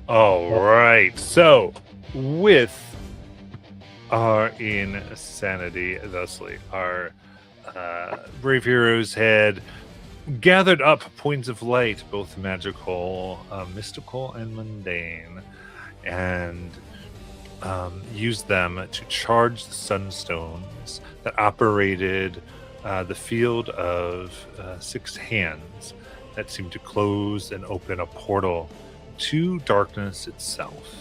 All right. So, with our insanity, thusly, our brave heroes had gathered up points of light, both magical, mystical, and mundane, and used them to charge the sunstones that operated the field of six hands that seemed to close and open a portal to darkness itself.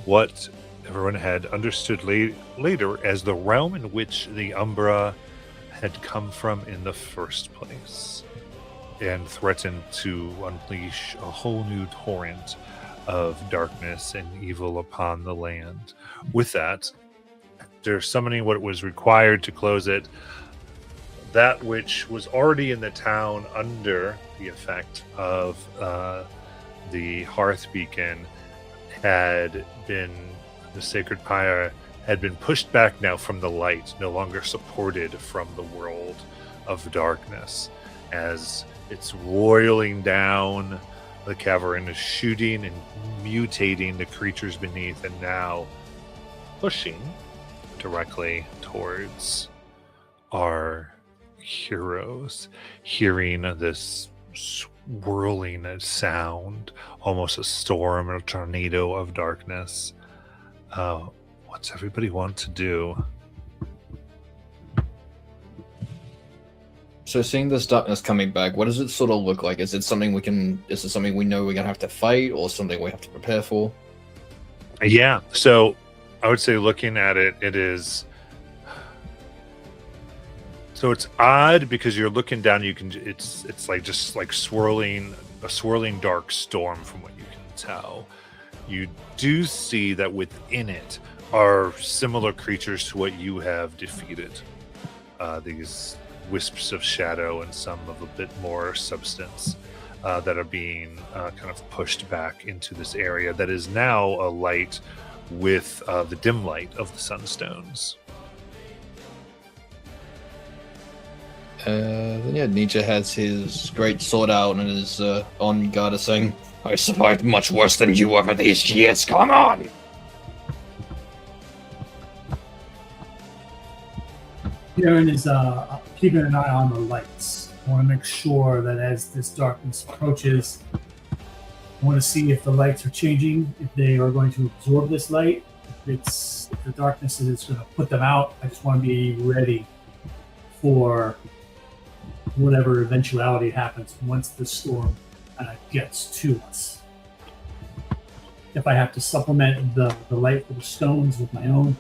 What everyone had understood later as the realm in which the Umbra had come from in the first place, and threatened to unleash a whole new torrent of darkness and evil upon the land. With that, after summoning what was required to close it, that which was already in the town under the effect of the Hearth Beacon had been, the Sacred Pyre had been pushed back now from the light, no longer supported from the world of darkness, as it's roiling down the cavern, shooting and mutating the creatures beneath, and now pushing directly towards our heroes, hearing this swirling sound, almost a storm or a tornado of darkness. What's everybody want to do? So seeing this darkness coming back, what does it sort of look like? Is it something we know we're gonna have to fight, or something we have to prepare for? Yeah, so I would say looking at it, it is. So it's odd because you're looking down. You can. It's like just like swirling dark storm from what you can tell. You do see that within it are similar creatures to what you have defeated. These wisps of shadow and some of a bit more substance that are being kind of pushed back into this area that is now alight with the dim light of the sunstones. Then yeah, Nietzsche has his great sword out and is on guard, saying, "I survived much worse than you over these years. Come on!" Darren is keeping an eye on the lights. I want to make sure that as this darkness approaches, I want to see if the lights are changing, if they are going to absorb this light, if the darkness is going to put them out. I just want to be ready for whatever eventuality happens once the storm gets to us. If I have to supplement the light for the stones with my own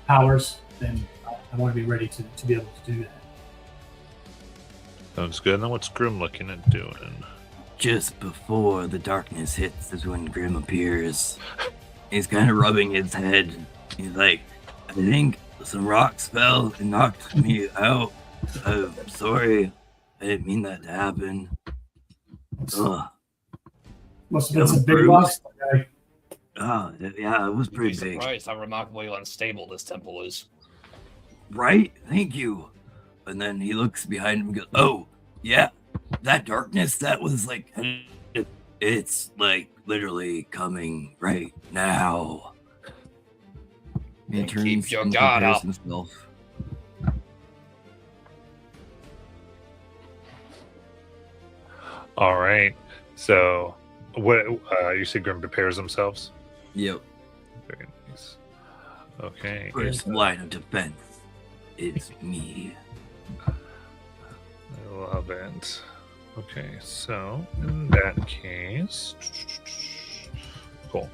powers, then I want to be ready to be able to do that. Sounds good. Now what's Grim looking at doing? Just before the darkness hits is when Grim appears. He's kind of rubbing his head. He's like, I think some rocks fell and knocked me out. I'm sorry. I didn't mean that to happen. Ugh. Must have been some big rocks. Yeah, it was pretty big. Surprised how remarkably unstable this temple is. Right? Thank you. And then he looks behind him and goes, oh, yeah, that darkness, that was like, it's like literally coming right now. And keep your guard up. Himself. All right. So, what you say? Grim prepares themselves. Yep. Very nice. Okay. First line of defense is me. I love it. Okay, so in that case, cool.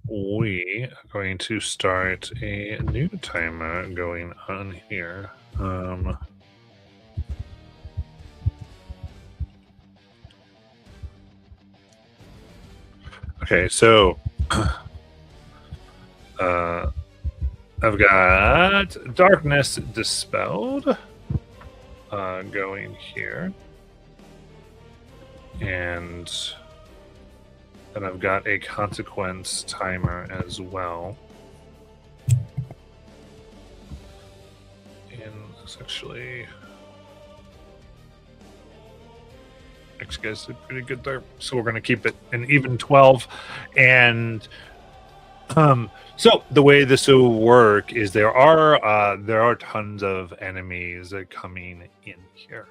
We are going to start a new timer going on here. Okay, so I've got Darkness Dispelled going here. And then I've got a consequence timer as well. And it's actually... Actually, guys did pretty good there. So we're going to keep it an even 12. And so the way this will work is there are tons of enemies coming in here.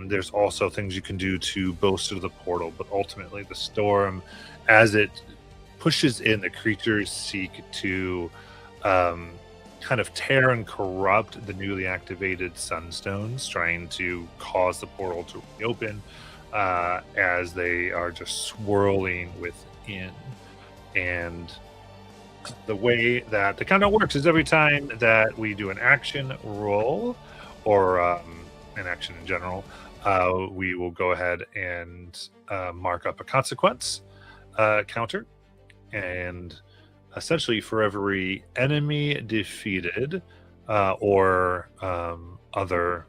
There's also things you can do to bolster the portal, but ultimately the storm, as it pushes in, the creatures seek to kind of tear and corrupt the newly activated sunstones, trying to cause the portal to reopen as they are just swirling within. And the way that it kind of works is every time that we do an action roll or an action in general, we will go ahead and mark up a consequence counter. And essentially, for every enemy defeated or other,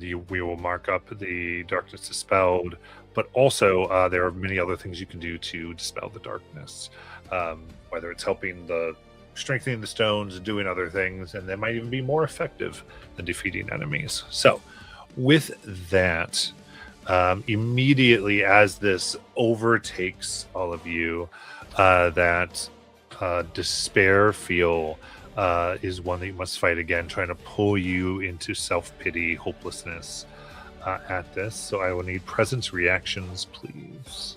we will mark up the darkness dispelled. But also, there are many other things you can do to dispel the darkness, whether it's helping strengthening the stones, doing other things, and they might even be more effective than defeating enemies. So, with that. Immediately as this overtakes all of you, that despair feel is one that you must fight again, trying to pull you into self-pity, hopelessness at this. So I will need presence reactions, please.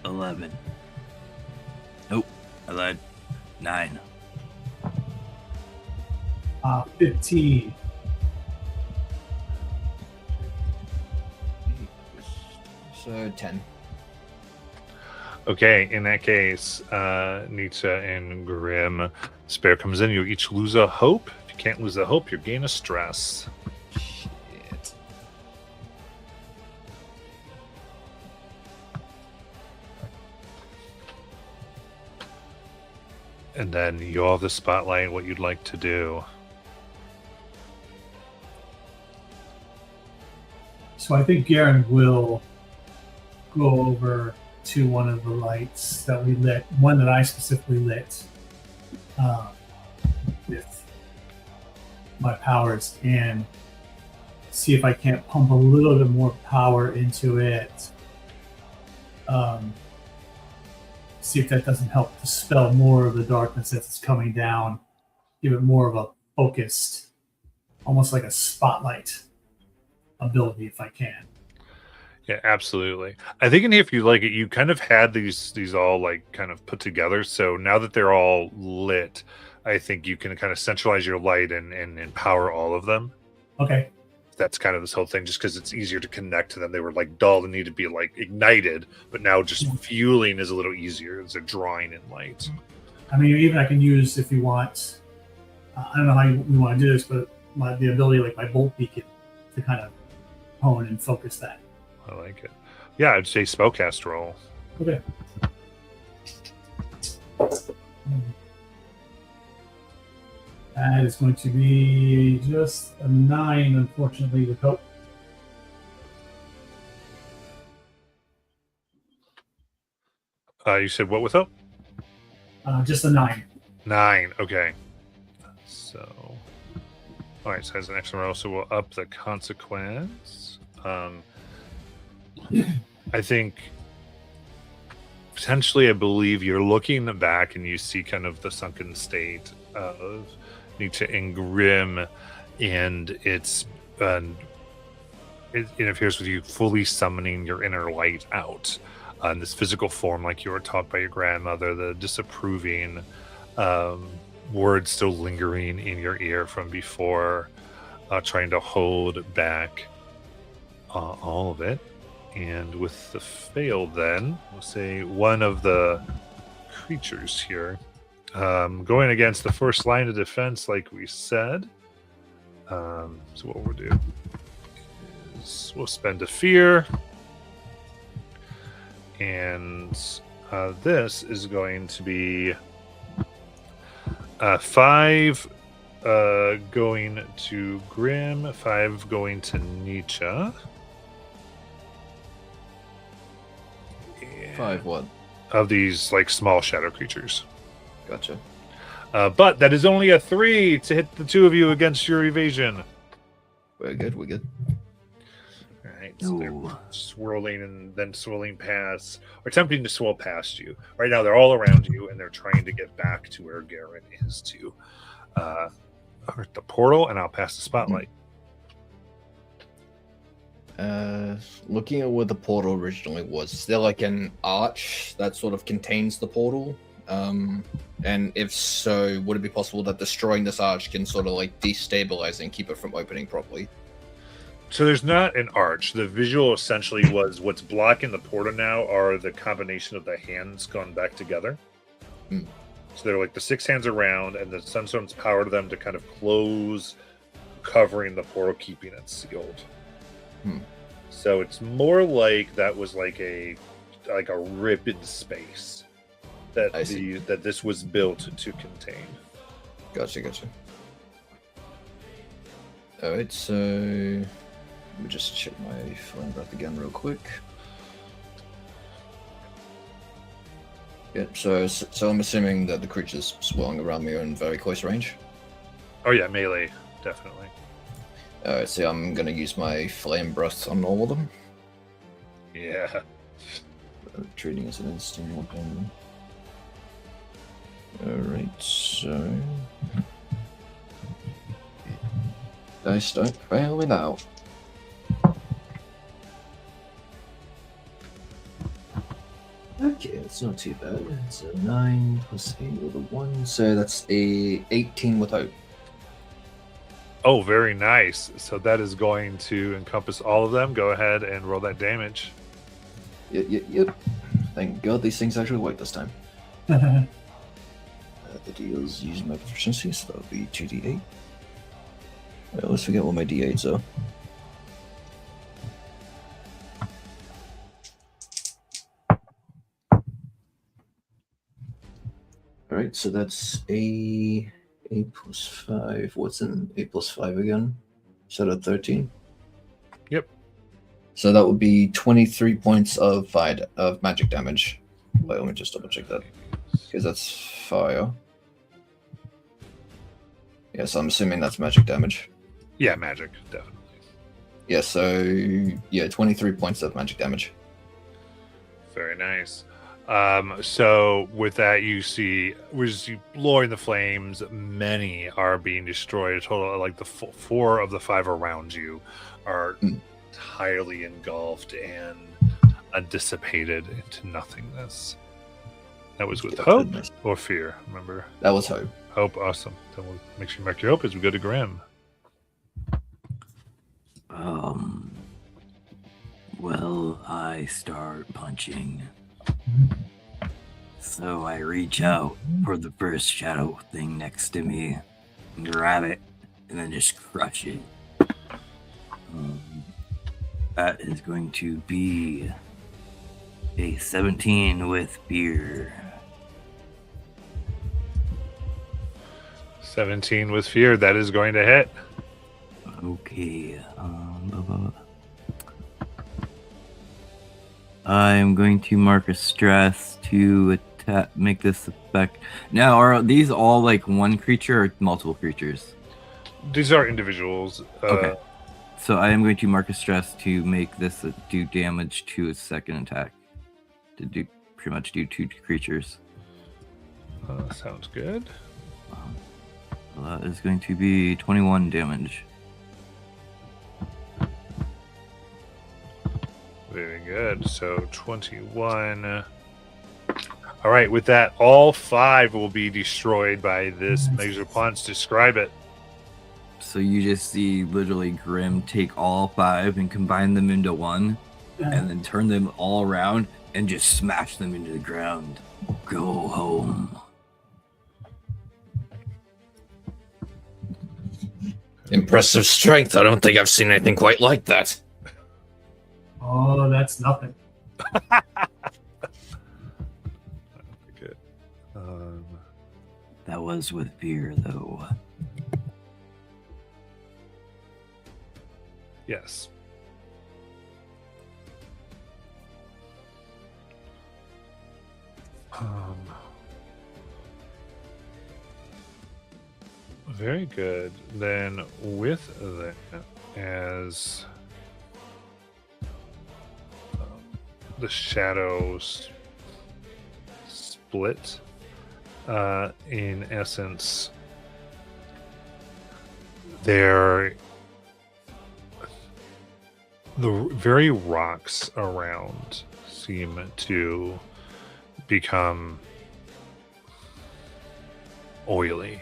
$11. Nope, I lied. 9. 15. So 10. Okay, in that case, Nietzsche and Grim, Spare comes in. You each lose a hope. If you can't lose a hope, you gain a stress. Shit. And then you all have the spotlight, what you'd like to do. So I think Garen will go over to one of the lights that we lit, one that I specifically lit with my powers, and see if I can't pump a little bit more power into it. See if that doesn't help dispel more of the darkness that's coming down. Give it more of a focused, almost like a spotlight ability, if I can. Yeah, absolutely. I think in here, if you like it, you kind of had these all like kind of put together. So now that they're all lit, I think you can kind of centralize your light and empower all of them. Okay. That's kind of this whole thing, just because it's easier to connect to them. They were like dull and need to be like ignited, but now just fueling is a little easier as they're drawing in light. I mean, even I can use, if you want, I don't know how we want to do this, but the ability, like my bolt beacon, to kind of hone and focus that. I like it. Yeah, I'd say spellcast roll. Okay. That is going to be just a 9, unfortunately, with hope. You said what with hope? Just a 9. 9. Okay. So, all right. So as an extra roll, so we'll up the consequence. I think potentially, I believe you're looking back and you see kind of the sunken state of Nietzsche and Grim, and it interferes with you fully summoning your inner light out in this physical form, like you were taught by your grandmother. The disapproving words still lingering in your ear from before, trying to hold back all of it. And with the fail, then we'll say one of the creatures here going against the first line of defense, like we said. So what we'll do is we'll spend a fear, and this is going to be 5 going to Grim, 5 going to Nietzsche. 5 what? of these like small shadow creatures. Gotcha. But that is only a 3 to hit the 2 of you against your evasion. We're good. All right, so they're Ooh. swirling and then swirling past, or attempting to swirl past you. Right now, they're all around you, and they're trying to get back to where Garen is to the portal. And I'll pass the spotlight. Looking at where the portal originally was, is there like an arch that sort of contains the portal? And if so, would it be possible that destroying this arch can sort of like destabilize and keep it from opening properly? So there's not an arch. The visual essentially was what's blocking the portal now are the combination of the hands gone back together. Hmm. So they're like the 6 hands around, and the Sunstone's power to them to kind of close, covering the portal, keeping it sealed. Hmm. So it's more like that was like a rip in space that I see. that this was built to contain. Gotcha. Alright, so let me just check my flame breath again real quick. Yep, so I'm assuming that the creatures swirling around me are in very close range. Oh yeah, melee, definitely. Alright, so I'm gonna use my flame breath on all of them. Yeah. Treating as an instant weapon. Alright, so dice don't fail me now. Okay, it's not too bad. It's a 9 plus 8 with a 1, so that's a 18 with hope. Oh, very nice. So that is going to encompass all of them. Go ahead and roll that damage. Yep. Thank God these things actually work this time. The deals using my proficiency, so that'll be 2d8. I always forget what my d8s are. Alright, so that's a 8 plus 5. What's in 8 plus 5 again? Is that a 13? Yep. So that would be 23 points of magic damage. Wait, let me just double check that. Because that's fire. Yes, I'm assuming that's magic damage. Yeah, magic, definitely. Yeah, so yeah, 23 points of magic damage. Very nice. So with that, you see, as you lowering the flames, many are being destroyed. A total of like the 4 of the 5 around you are entirely engulfed and dissipated into nothingness. That was with hope or fear, remember? That was hope. Hope, awesome. Then we'll make sure you mark your hope as we go to Grim. Well, I start punching. So I reach out for the first shadow thing next to me, grab it, and then just crush it. That is going to be a 17 with fear. 17 with fear. That is going to hit. Okay. I'm going to mark a stress to make this effect. Now, are these all like one creature or multiple creatures? These are individuals. Okay. So I am going to mark a stress to make this do damage to its second attack. To do pretty much do 2 creatures. Sounds good. So that is going to be 21 damage. Very good. So 21. All right. With that, all 5 will be destroyed by this Major Punch. Describe it. So you just see literally Grim take all 5 and combine them into one, and then turn them all around and just smash them into the ground. Go home. Impressive strength. I don't think I've seen anything quite like that. Oh, that's nothing. Good. That was with fear, though. Yes. Very good. Then with that, as the shadows split, in essence, the very rocks around seem to become oily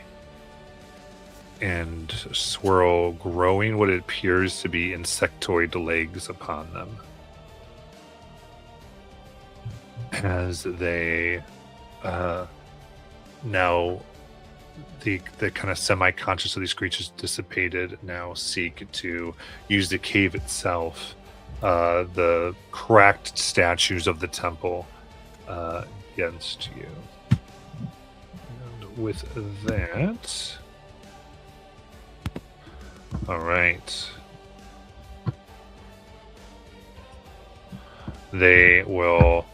and swirl, growing what appears to be insectoid legs upon them as they now the kind of semi-conscious of these creatures dissipated, now seek to use the cave itself, the cracked statues of the temple, against you. And with that, all right, they will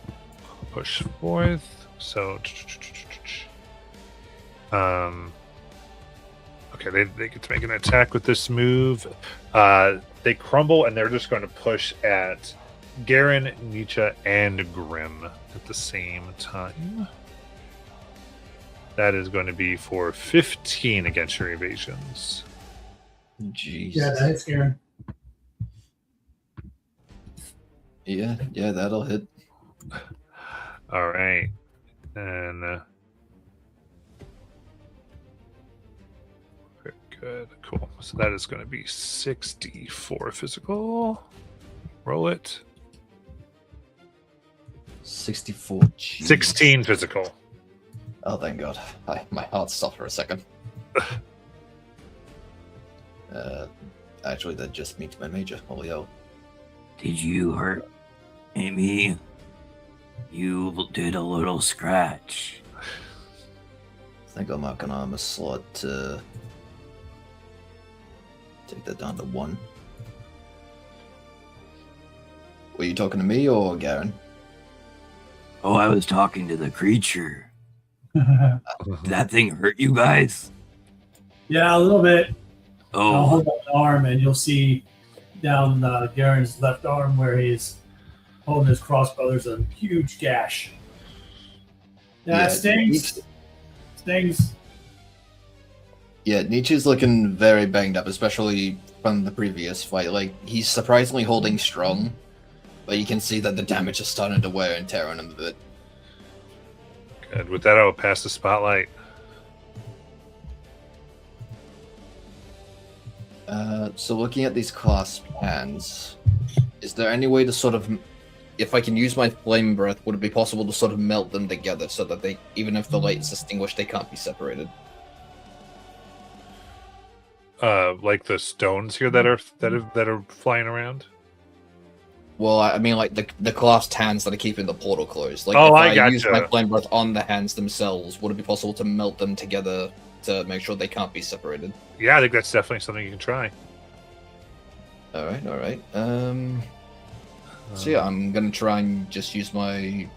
push forth. So okay, they get to make an attack with this move. They crumble, and they're just going to push at Garen, Nietzsche, and Grim at the same time. That is going to be for 15 against your evasions. Jeez. Yeah, that hits Aaron. Yeah, that'll hit. All right, and very good, cool. So that is going to be 64 physical. Roll it. 64. Jeez. 16 physical. Oh, thank God. My heart stopped for a second. Actually, that just meets my major. Holy hell. Did you hurt Amy? You did a little scratch. I think I'll mark an armor slot to take that down to 1. Were you talking to me or Garen? Oh, I was talking to the creature. Did that thing hurt you guys? Yeah, a little bit. I'll Oh, hold up an arm, and you'll see down Garen's left arm where he's holding his crossbow. There's a huge gash. Yeah, it stings. Stings. Yeah, Nietzsche's looking very banged up, especially from the previous fight. Like, he's surprisingly holding strong, but you can see that the damage is starting to wear and tear on him a bit. Good. With that, I will pass the spotlight. So looking at these clasped hands, is there any way to sort of, if I can use my flame breath, would it be possible to sort of melt them together so that they, even if the light's extinguished, they can't be separated? Like the stones here that are flying around. Well, I mean, like the clasped hands that are keeping the portal closed. Like, Oh, if I use gotcha. my flame breath on the hands themselves, would it be possible to melt them together to make sure they can't be separated? Yeah, I think that's definitely something you can try. All right. So yeah, I'm gonna try and just use my.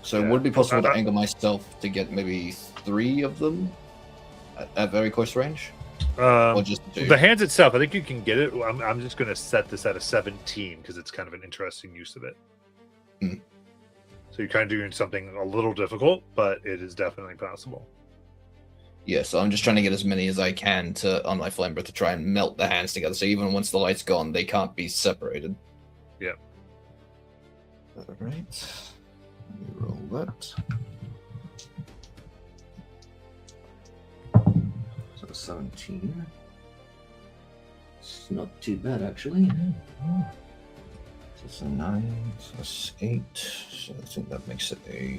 So Yeah. would it be possible to angle myself to get maybe 3 of them at very close range, or just 2? The hands itself, I think you can get it. I'm just going to set this at a 17 because it's kind of an interesting use of it. Hmm. So you're kind of doing something a little difficult, but it is definitely possible. Yeah, so I'm just trying to get as many as I can on my flame breath to try and melt the hands together. So even once the light's gone, they can't be separated. Yep. All right. Let me roll that. So 17. It's not too bad, actually. So it's a 9 plus 8. So I think that makes it a.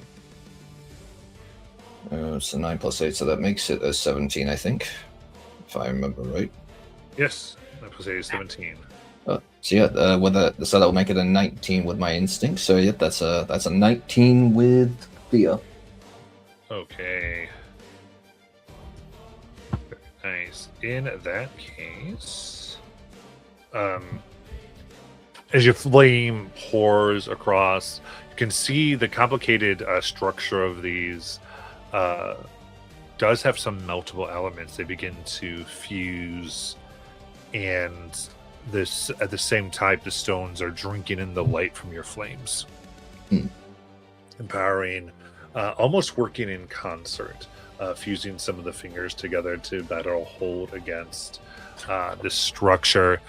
It's a 9 plus 8, so that makes it a 17, I think, if I remember right. Yes, that was a 17. So yeah, so that will make it a 19 with my instinct. So yeah, that's a 19 with fear. Okay. Very nice. In that case, as your flame pours across, you can see the complicated structure of these does have some meltable elements. They begin to fuse, and this at the same time, the stones are drinking in the light from your flames, empowering, almost working in concert, fusing some of the fingers together to better hold against this structure.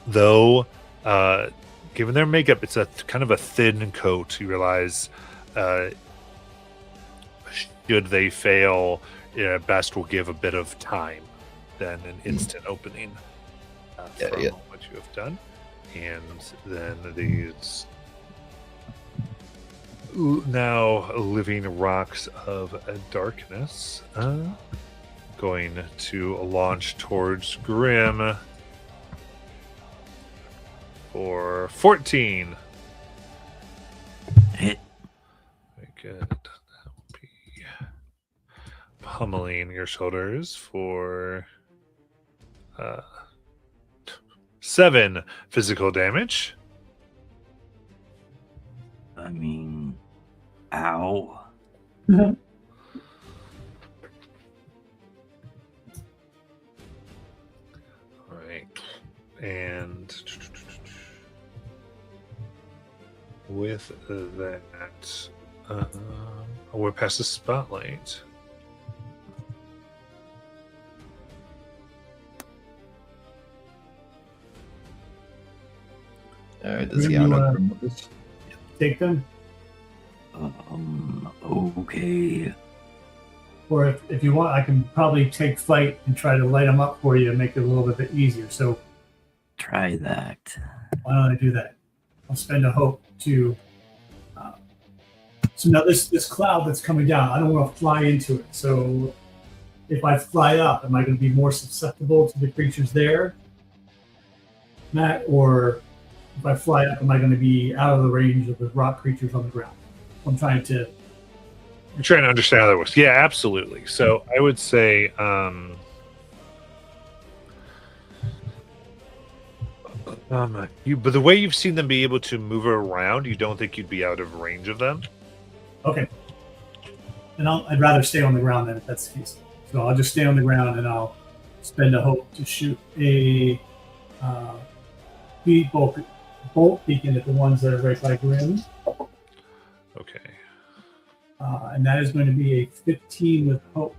Though, given their makeup, it's a kind of a thin coat. You realize, should they fail, best will give a bit of time than an instant opening from what you have done. And then these now living rocks of darkness going to launch towards Grim for 14. Hit. Very good. That will be pummeling your shoulders for 7 physical damage. I mean, ow. All right. And with that, we're past the spotlight. All right, Grim, does you, Yana take them, Okay. or if you want, I can probably take flight and try to light them up for you and make it a little bit easier. So Try that. why don't I do that? I'll spend a hope to. So now this cloud that's coming down, I don't want to fly into it. So if I fly up, am I going to be more susceptible to the creatures there, Matt? Or if I fly up, am I going to be out of the range of the rock creatures on the ground? I'm trying to. You're trying to understand how that works. Yeah, absolutely. So I would say, but the way you've seen them be able to move around, you don't think you'd be out of range of them. Okay. And I'd rather stay on the ground then if that's the case. So I'll just stay on the ground and I'll spend a hope to shoot a bolt beacon at the ones that are right by Grim. Okay. And that is going to be a 15 with hope.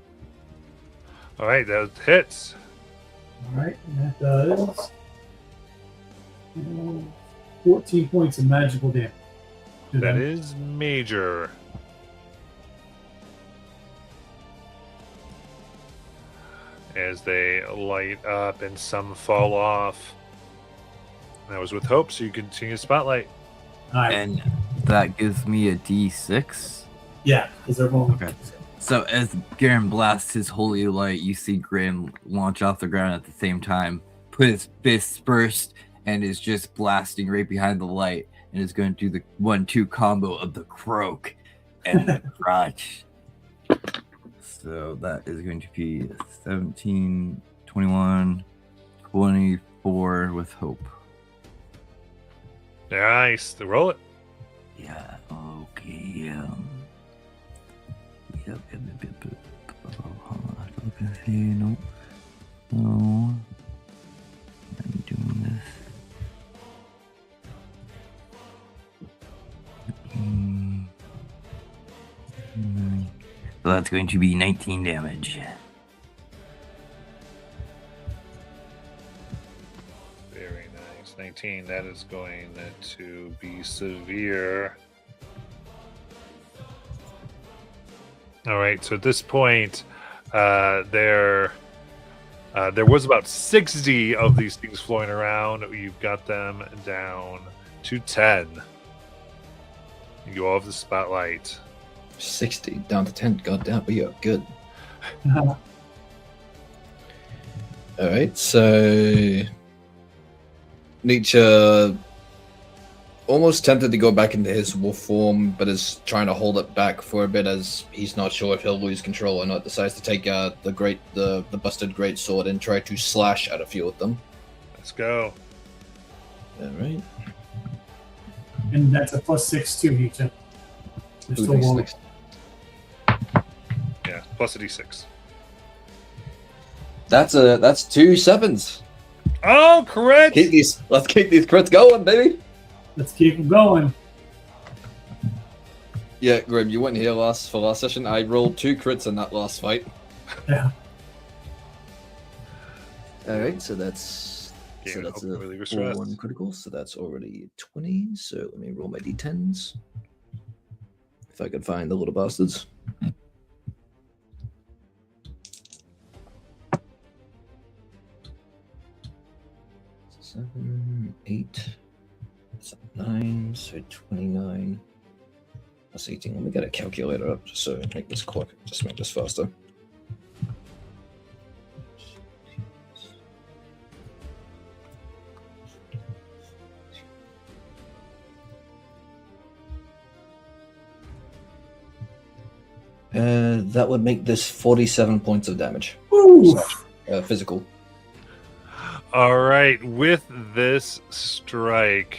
All right, that hits. All right. And that does 14 points of magical damage. That is major. As they light up and some fall off. That was with hope, so you continue spotlight. All right. And that gives me a D6. Yeah, because they're rolling. Okay. So as Garen blasts his holy light, you see Grim launch off the ground at the same time, put his fists burst, and is just blasting right behind the light, and is going to do the 1-2 combo of the croak and the crotch. So that is going to be 17, 21, 24 with hope. Nice. To roll it. Yeah, okay. Yep. No. No. I'm doing this. So that's going to be 19 damage. Very nice. 19. That is going to be severe. All right. So at this point, there was about 60 of these things floating around. You've got them down to 10. You all have the spotlight. 60 down to 10. God damn, we are good. All right, so Nietzsche almost tempted to go back into his wolf form, but is trying to hold it back for a bit as he's not sure if he'll lose control or not. Decides to take the busted great sword and try to slash at a few of them. Let's go. All right. And that's a +6 too, Nietzsche. They're still rolling. Yeah, plus a d6. That's 2 7s. Oh, correct. Let's keep these crits going, baby. Let's keep them going. Yeah, Grim, you weren't here last session. I rolled 2 crits in that last fight. Yeah. All right, so that's Gain a open reliever stress. 4-1 critical. So that's already 20. So let me roll my d10s. If I can find the little bastards. 7, 8, 9, so 29 plus 18. Let me get a calculator up just so I make this quick, just make this faster. That would make this 47 points of damage. Ooh. Physical. All right, with this strike,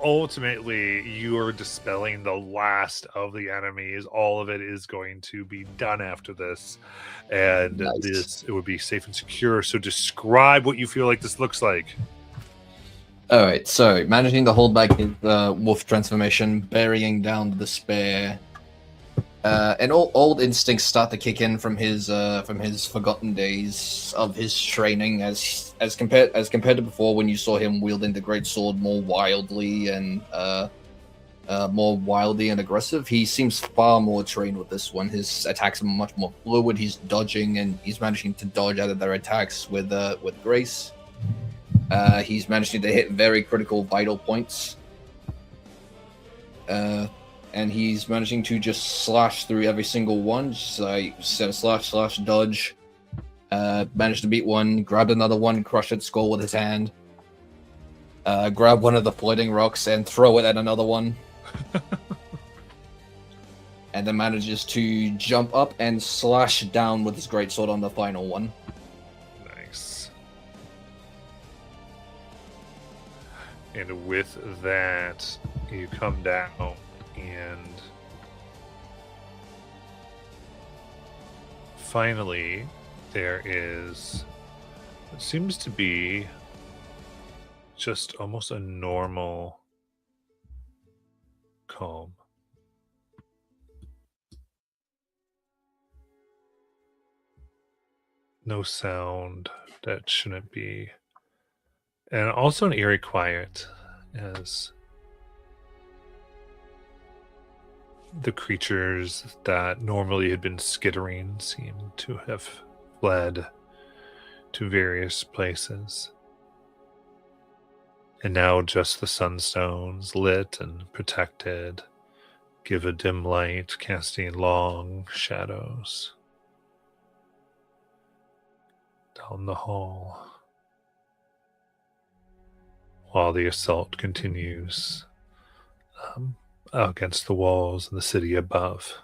ultimately you are dispelling the last of the enemies. All of it is going to be done after this, and Nice. it would be safe and secure. So describe what you feel like this looks like. All right, so managing to hold back his wolf transformation, burying down the despair, and old instincts start to kick in from his forgotten days of his training, as compared to before when you saw him wielding the great sword more wildly and aggressive. He seems far more trained with this one. His attacks are much more fluid. He's dodging and he's managing to dodge out of their attacks with grace. He's managing to hit very critical vital points. And he's managing to just slash through every single one. Just like slash, dodge. Managed to beat one, grabbed another one, crush its skull with his hand. Grab one of the floating rocks and throw it at another one. And then manages to jump up and slash down with his greatsword on the final one. Nice. And with that, you come down and finally there is what seems to be just almost a normal calm. No sound that shouldn't be. And also an eerie quiet as the creatures that normally had been skittering seem to have fled to various places. And now just the sunstones, lit and protected, give a dim light, casting long shadows down the hall, while the assault continues against the walls in the city above.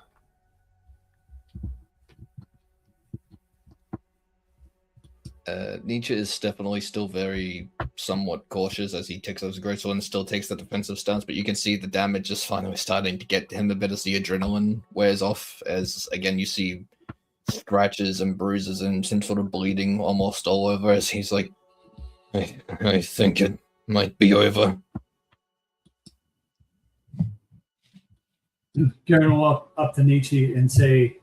Nietzsche is definitely still very somewhat cautious as he takes those greatsword and still takes the defensive stance, but you can see the damage is finally starting to get him a bit as the adrenaline wears off, as again you see scratches and bruises and him sort of bleeding almost all over as he's like, I think it might be over. Garen will walk up to Nietzsche and say,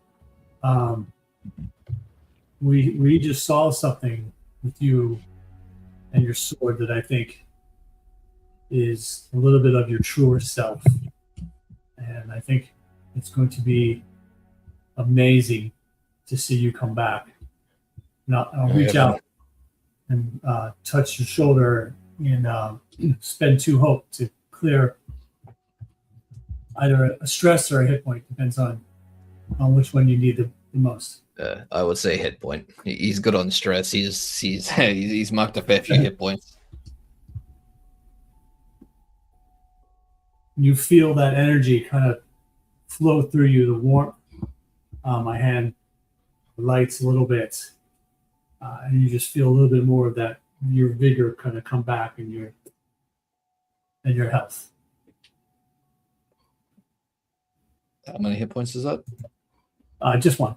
we just saw something with you and your sword that I think is a little bit of your truer self. And I think it's going to be amazing to see you come back. Now I'll reach out and touch your shoulder and spend 2 hope to clear either a stress or a hit point, depends on which one you need the most. I would say hit point. He's good on stress. He's marked a fair few hit points. You feel that energy kind of flow through you, the warmth. My hand lights a little bit, and you just feel a little bit more of that your vigor kind of come back and your health. How many hit points is that? Just one.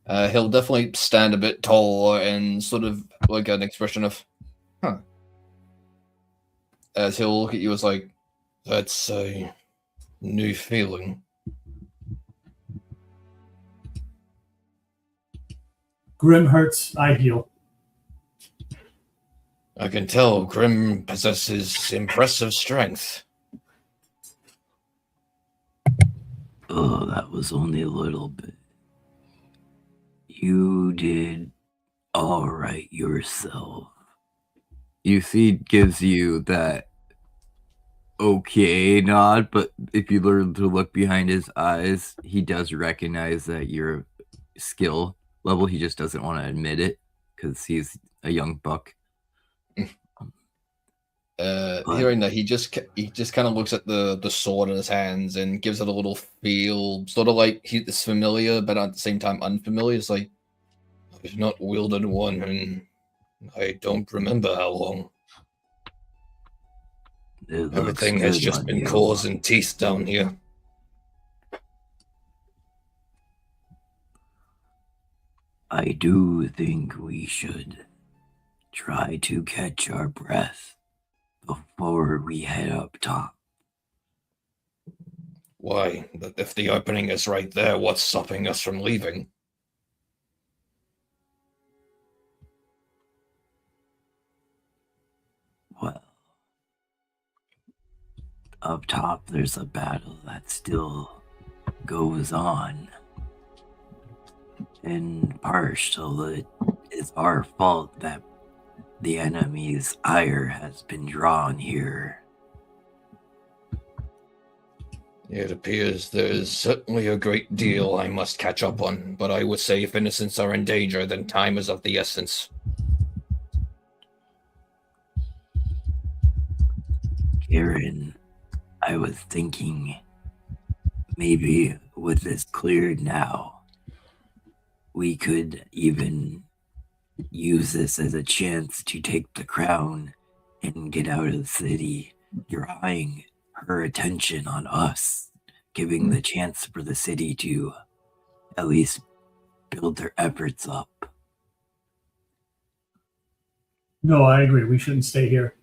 He'll definitely stand a bit taller and sort of like an expression of, huh. As he'll look at you as like, that's a new feeling. Grim hurts, I heal. I can tell Grim possesses impressive strength. Oh, that was only a little bit. You did all right yourself. You see, gives you that okay nod, but if you learn to look behind his eyes, he does recognize that your skill level. He just doesn't want to admit it because he's a young buck. Hearing that, he just kind of looks at the sword in his hands and gives it a little feel, sort of like it's familiar, but at the same time unfamiliar. It's like, I've not wielded one, and I don't remember how long. Everything has just been claws and teeth down here. I do think we should try to catch our breath before we head up top. Why? If the opening is right there, what's stopping us from leaving? Well, up top there's a battle that still goes on. And partially it's our fault that the enemy's ire has been drawn here. It appears there is certainly a great deal I must catch up on, but I would say if innocents are in danger, then time is of the essence. Karen, I was thinking maybe with this cleared now, we could even use this as a chance to take the crown and get out of the city, drawing her attention on us, giving the chance for the city to at least build their efforts up. No, I agree. We shouldn't stay here.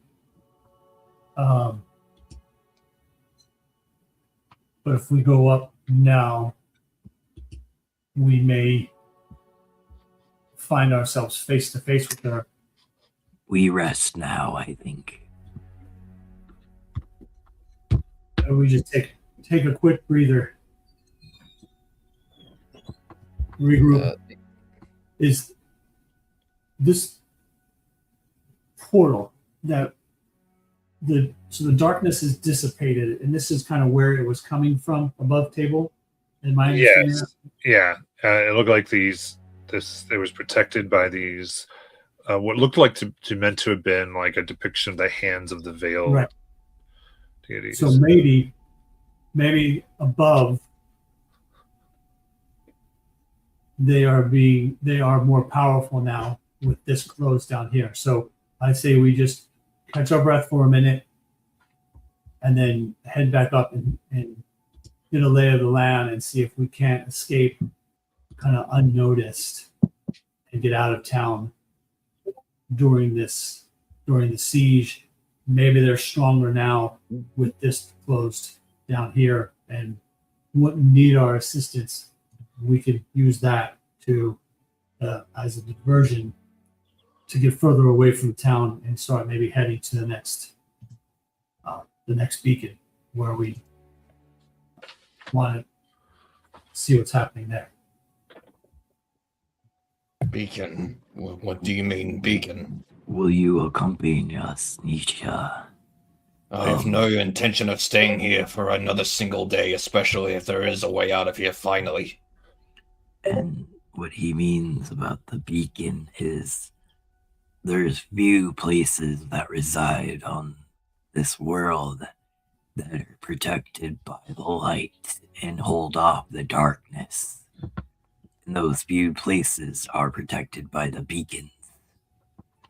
But if we go up now, we may find ourselves face to face with her. We rest now, I think. And we just take a quick breather. Regroup. Is this portal that the darkness is dissipated, and this is kind of where it was coming from above table? Am I understanding that? Yeah. It looked like it was protected by these what looked like to meant to have been like a depiction of the hands of the veiled Right. deities. So maybe above they are more powerful now with this closed down here. So I say we just catch our breath for a minute and then head back up and get a lay of the land and see if we can't escape kind of unnoticed and get out of town during the siege. Maybe they're stronger now with this closed down here and wouldn't need our assistance. We could use that to as a diversion to get further away from town and start maybe heading to the next beacon where we want to see what's happening there. Beacon? What do you mean, beacon? Will you accompany us, Nisha? I have no intention of staying here for another single day, especially if there is a way out of here finally. And what he means about the beacon is there's few places that reside on this world that are protected by the light and hold off the darkness. And those few places are protected by the beacons.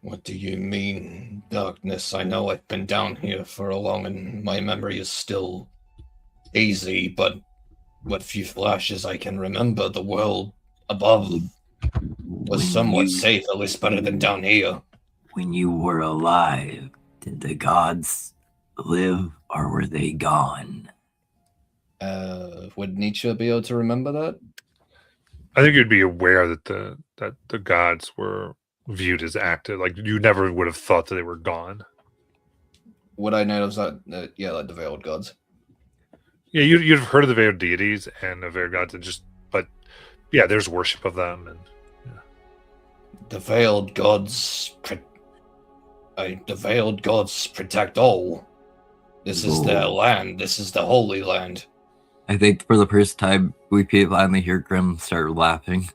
What do you mean, darkness? I know I've been down here for a long and my memory is still hazy, but what few flashes I can remember, the world above was somewhat safe, at least better than down here. When you were alive, did the gods live or were they gone? Would Nietzsche be able to remember that? I think you'd be aware that the gods were viewed as active. Like you never would have thought that they were gone. Would I know that? Like the veiled gods. Yeah, you'd have heard of the veiled deities and the veiled gods, but yeah, there's worship of them, and the veiled gods. The veiled gods protect all. This is their land. This is the holy land. I think for the first time, we finally hear Grim start laughing.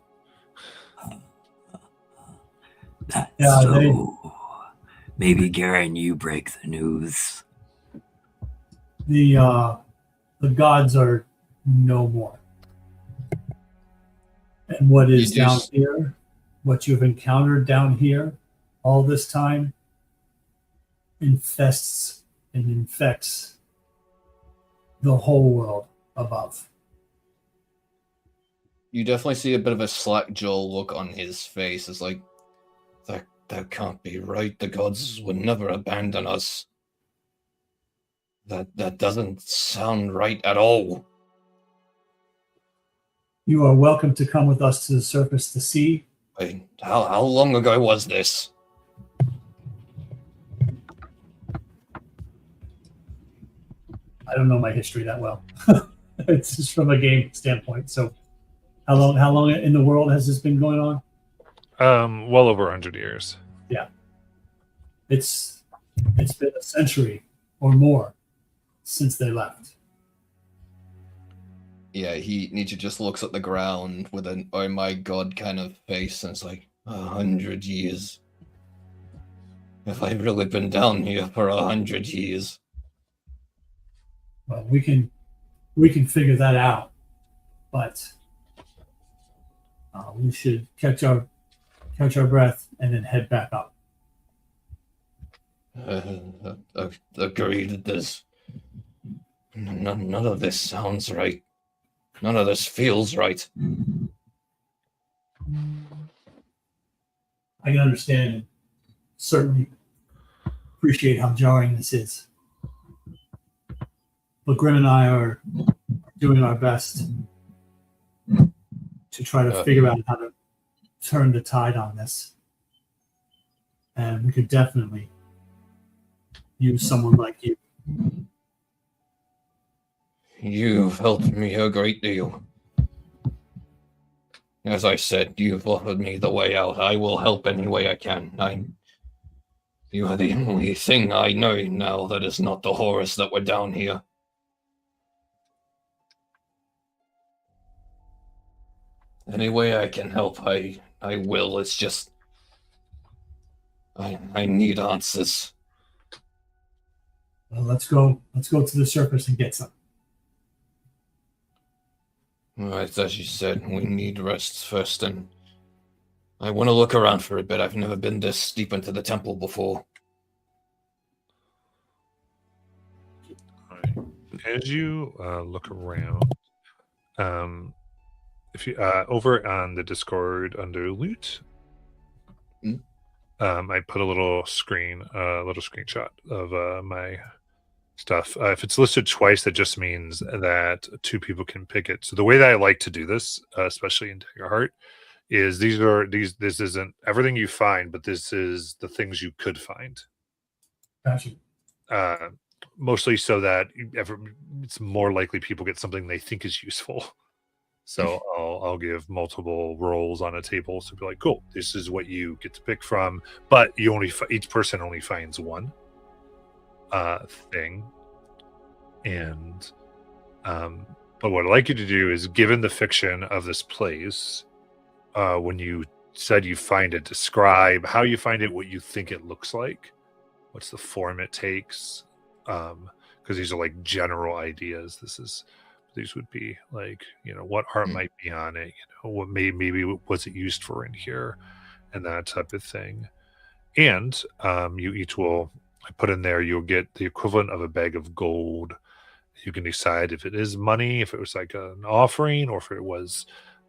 Maybe Garen, you break the news. The gods are no more. And what is down here, what you've encountered down here all this time, infests and infects the whole world above. You definitely see a bit of a slack jaw look on his face. It's like, that can't be right. The gods would never abandon us. That doesn't sound right at all. You are welcome to come with us to the surface to see. Wait, how long ago was this? I don't know my history that well. It's just from a game standpoint. So how long in the world has this been going on? Well over 100 years. Yeah. It's been a century or more since they left. Yeah, Nietzsche just looks at the ground with an oh my god kind of face, and it's like 100 years. Have I really been down here for 100 years? Well, we can figure that out, but we should catch our breath and then head back up. Agreed. There's none of this sounds right. None of this feels right. I can understand and certainly appreciate how jarring this is. But Grim and I are doing our best to try to figure out how to turn the tide on this. And we could definitely use someone like you. You've helped me a great deal. As I said, you've offered me the way out. I will help any way I can. You are the only thing I know now that is not the Horus that were down here. Any way I can help, I will. It's just I need answers. Well, let's go to the surface and get some. Right, as you said, we need rest first, and I want to look around for a bit. I've never been this deep into the temple before. As you look around, if you over on the Discord under loot, I put a little screenshot of my stuff. If it's listed twice, that just means that two people can pick it. So the way that I like to do this, especially in Dagger Heart, is this isn't everything you find, but this is the things you could find. Gotcha. Mostly so that it's more likely people get something they think is useful. So I'll give multiple rolls on a table. So be like, cool, this is what you get to pick from, but you each person only finds one thing. And but what I'd like you to do is, given the fiction of this place, when you said you find it, describe how you find it, what you think it looks like, what's the form it takes, because these are like general ideas. This is These would be like, what art might be on it, what maybe was it used for in here, and that type of thing. And you each will put in there, you'll get the equivalent of a bag of gold. You can decide if it is money, if it was like an offering, or if it was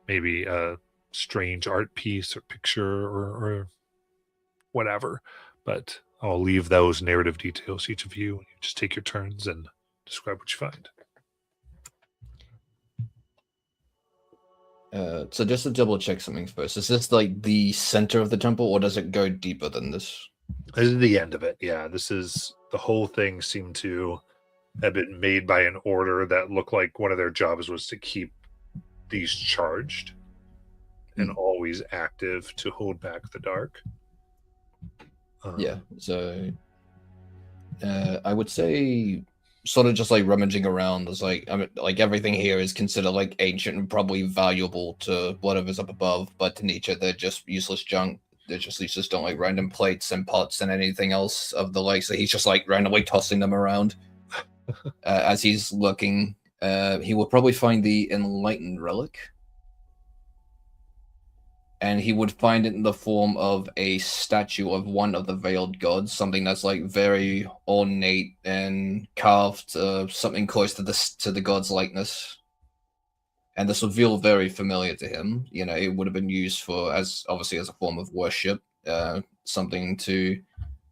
maybe a strange art piece or picture or whatever. But I'll leave those narrative details to each of you. You just take your turns and describe what you find. So just to double check something first, is this like the center of the temple, or does it go deeper than this? This is the end of it. Yeah, this is the whole thing. Seemed to have been made by an order that looked like one of their jobs was to keep these charged and always active to hold back the dark. Yeah, so I would say sort of just like rummaging around. There's like, I mean, like everything here is considered like ancient and probably valuable to whatever's up above, but to Nietzsche, they're just useless junk. They're just useless, don't like random plates and pots and anything else of the like. So he's just like randomly tossing them around. As he's looking, he will probably find the enlightened relic. And he would find it in the form of a statue of one of the veiled gods, something that's like very ornate and carved, something close to the god's likeness. And this would feel very familiar to him. It would have been used as a form of worship, something to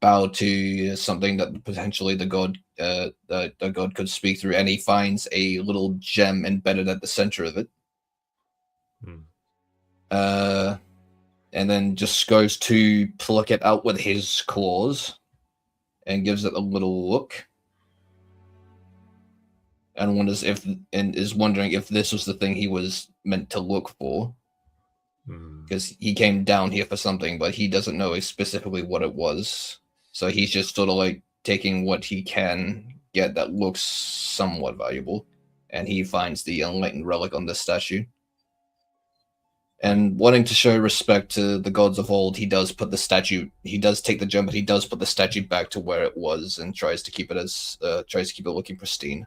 bow to, something that potentially the god could speak through. And he finds a little gem embedded at the center of it. And then just goes to pluck it out with his claws and gives it a little look. And is wondering if this was the thing he was meant to look for. Because he came down here for something, but he doesn't know specifically what it was. So he's just sort of like taking what he can get that looks somewhat valuable. And he finds the enlightened relic on this statue. And wanting to show respect to the gods of old, he does take the gem, but he does put the statue back to where it was and tries to keep it looking pristine.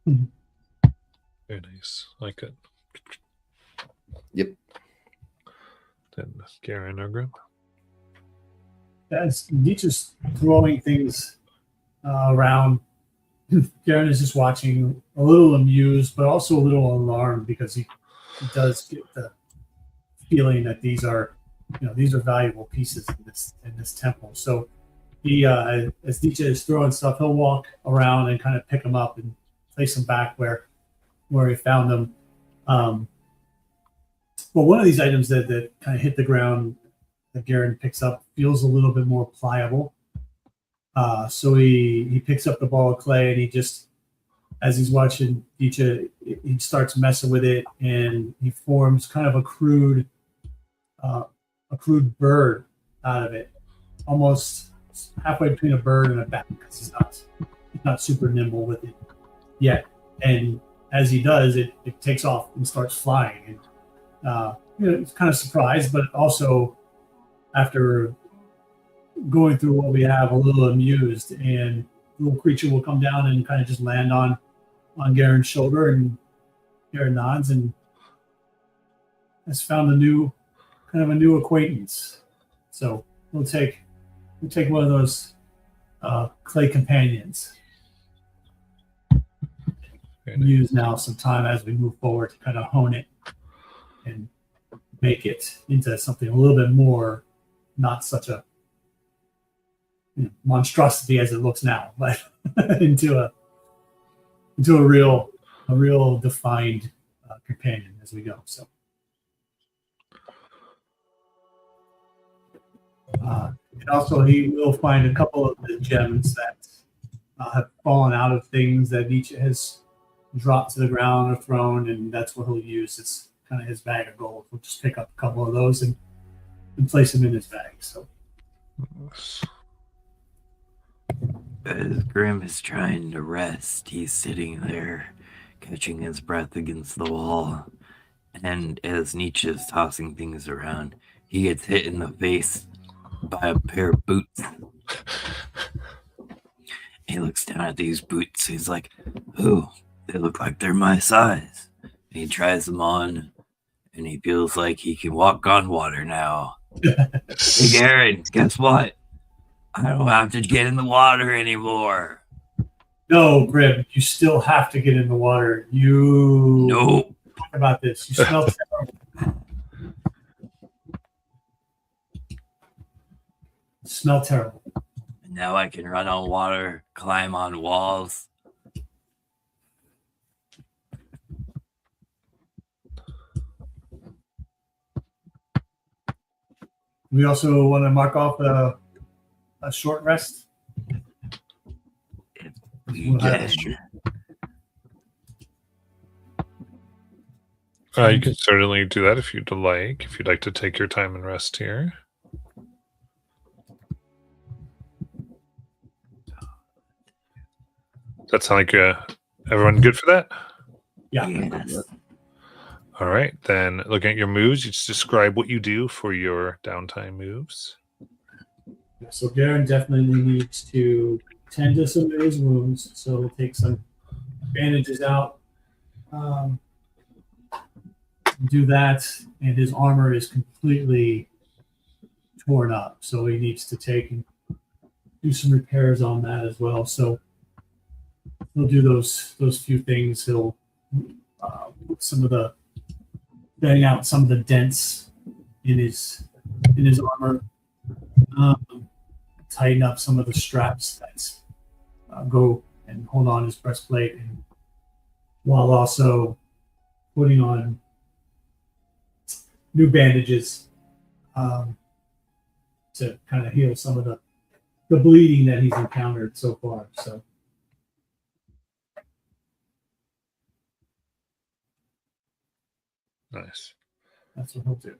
Very nice. Like it. Yep. Then Garen or Grim. As Nietzsche's throwing things around, Garen is just watching, a little amused, but also a little alarmed because he does get the feeling that these are valuable pieces in this temple. So he, as Nietzsche is throwing stuff, he'll walk around and kind of pick them up and place them back where he found them. Well, one of these items that kind of hit the ground that Garen picks up feels a little bit more pliable. So he picks up the ball of clay and he just, as he's watching Nietzsche, he starts messing with it and he forms kind of a crude bird out of it, almost halfway between a bird and a bat, because he's not super nimble with it yet. And as he does, it takes off and starts flying. And it's kind of surprised, but also after going through what we have, a little amused, and the little creature will come down and kind of just land on Garen's shoulder, and Garen nods and has found a new acquaintance. So we'll take one of those clay companions. Use now some time as we move forward to kind of hone it and make it into something a little bit more, not such a monstrosity as it looks now, but into a real defined companion as we go. So and also he will find a couple of the gems that have fallen out of things that Nietzsche has dropped to the ground or thrown, and that's what he'll use. It's kind of his bag of gold. We'll just pick up a couple of those and place them in his bag. So as Grim is trying to rest, he's sitting there catching his breath against the wall, and as Nietzsche is tossing things around, he gets hit in the face by a pair of boots. He looks down at these boots. He's like, "Oh, They look like they're my size. And he tries them on, and he feels like he can walk on water now. Hey, Garen, guess what? I don't have to get in the water anymore. No, Grim, you still have to get in the water. You Nope. talk about this. You smell terrible. Smell terrible. Now I can run on water, climb on walls. We also want to mark off a short rest. We We'll have can. this true. You can certainly do that if you'd like. If you'd like to take your time and rest here. That sound like everyone good for that? Yeah. Yes. All right, then looking at your moves, you just describe what you do for your downtime moves. So Garen definitely needs to tend to some of his wounds. So we'll take some bandages out. Do that, and his armor is completely torn up. So he needs to take and do some repairs on that as well. So he'll do those few things. He'll some of the vetting out some of the dents in his armor. Tighten up some of the straps that go and hold on his breastplate, and while also putting on new bandages to kind of heal some of the bleeding that he's encountered so far. So Nice. that's what he'll do.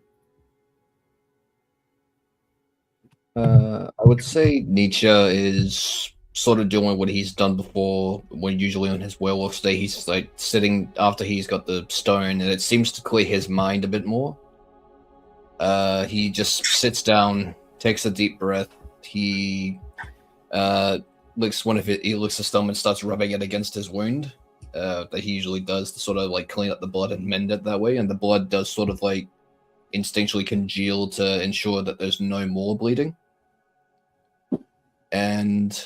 I would say Nietzsche is sort of doing what he's done before. When usually on his werewolf day, he's like sitting after he's got the stone, and it seems to clear his mind a bit more. He just sits down, takes a deep breath. He licks his thumb and starts rubbing it against his wound that he usually does to sort of like clean up the blood and mend it that way. And the blood does sort of like instinctually congeal to ensure that there's no more bleeding. And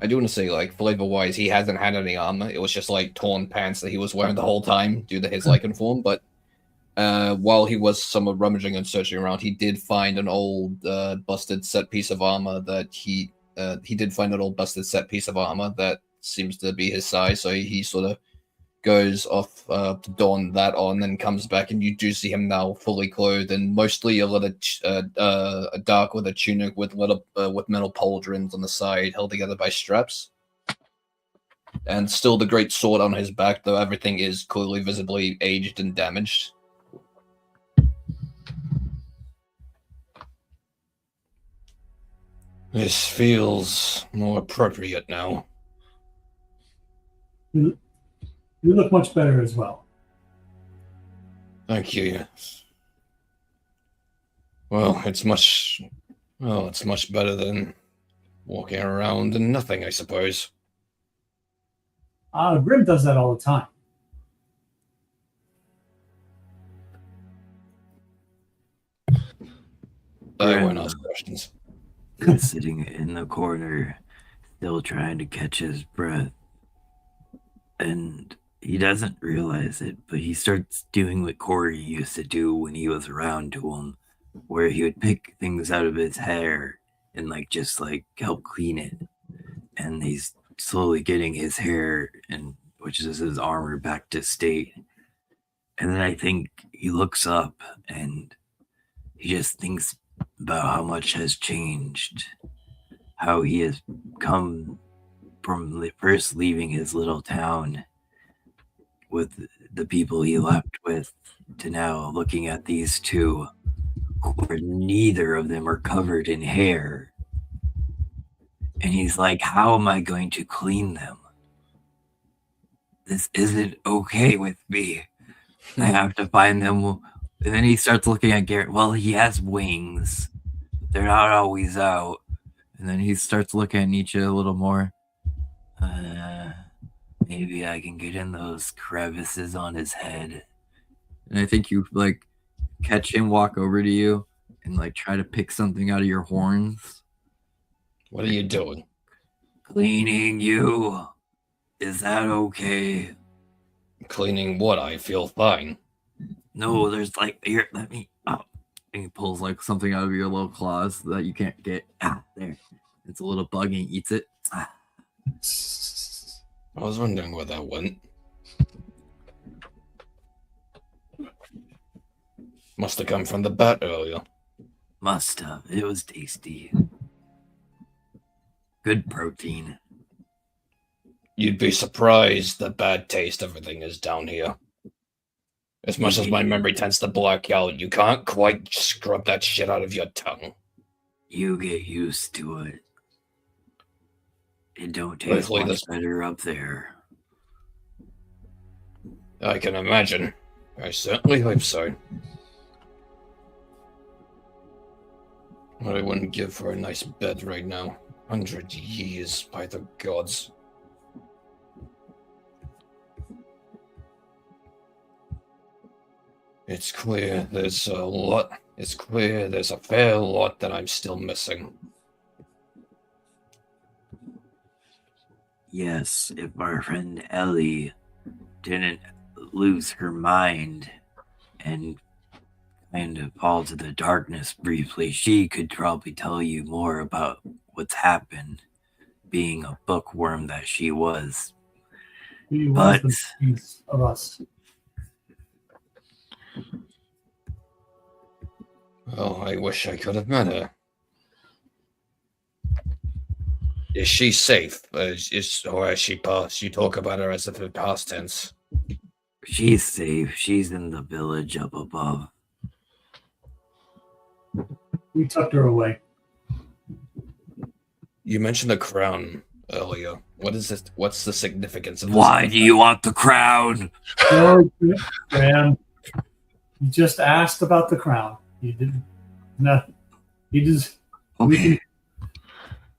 I do want to say, like, flavor-wise, he hasn't had any armor. It was just like torn pants that he was wearing the whole time due to his lichen form. But while he was somewhat rummaging and searching around, he did find an old busted set piece of armor that he seems to be his size. So he sort of goes off to don that on, then comes back, and you do see him now fully clothed and mostly a dark leather tunic with metal pauldrons on the side held together by straps, and still the great sword on his back, though everything is clearly visibly aged and damaged. This feels more appropriate now. You look much better as well. Thank you. Well, it's much better than walking around and nothing, I suppose. Grim does that all the time. I won't ask questions. He's sitting in the corner, still trying to catch his breath. And he doesn't realize it, but he starts doing what Corey used to do when he was around to him, where he would pick things out of his hair and just help clean it. And he's slowly getting his hair, and which is his armor, back to state. And then I think he looks up and he just thinks about how much has changed, how he has come from first leaving his little town with the people he left with to now looking at these two, where neither of them are covered in hair. And he's like, how am I going to clean them? This isn't okay with me. I have to find them. And then he starts looking at Garrett. Well, he has wings. They're not always out. And then he starts looking at Nietzsche a little more. Maybe I can get in those crevices on his head. And I think you like catch him walk over to you and like try to pick something out of your horns. What are you doing? Cleaning you. Is that okay? Cleaning what? I feel fine. No, there's like here, let me and he pulls like something out of your little claws that you can't get. There. It's a little bug and he eats it. I was wondering where that went. Must have come from the bat earlier. Must have. It was tasty. Good protein. You'd be surprised the bad taste everything is down here. As much as my memory tends to black out, you can't quite scrub that shit out of your tongue. You get used to it. It don't taste Hopefully much this- better up there. I can imagine. I certainly hope so. What I wouldn't give for a nice bed right now. 100 years, by the gods. It's clear there's a lot. It's clear there's a fair lot that I'm still missing. Yes, if our friend Ellie didn't lose her mind and kind of fall to the darkness briefly, she could probably tell you more about what's happened, being a bookworm that she was. He But was the piece of us. Well, I wish I could have met her. Is she safe? Or has she passed? You talk about her as if in past tense. she's safe. She's in the village up above. We tucked her away. You mentioned the crown earlier. What is this? What's the significance of this? Why do you want the crown? No, Graham, you just asked about the crown. You didn't. Nothing. You just. We Okay. can,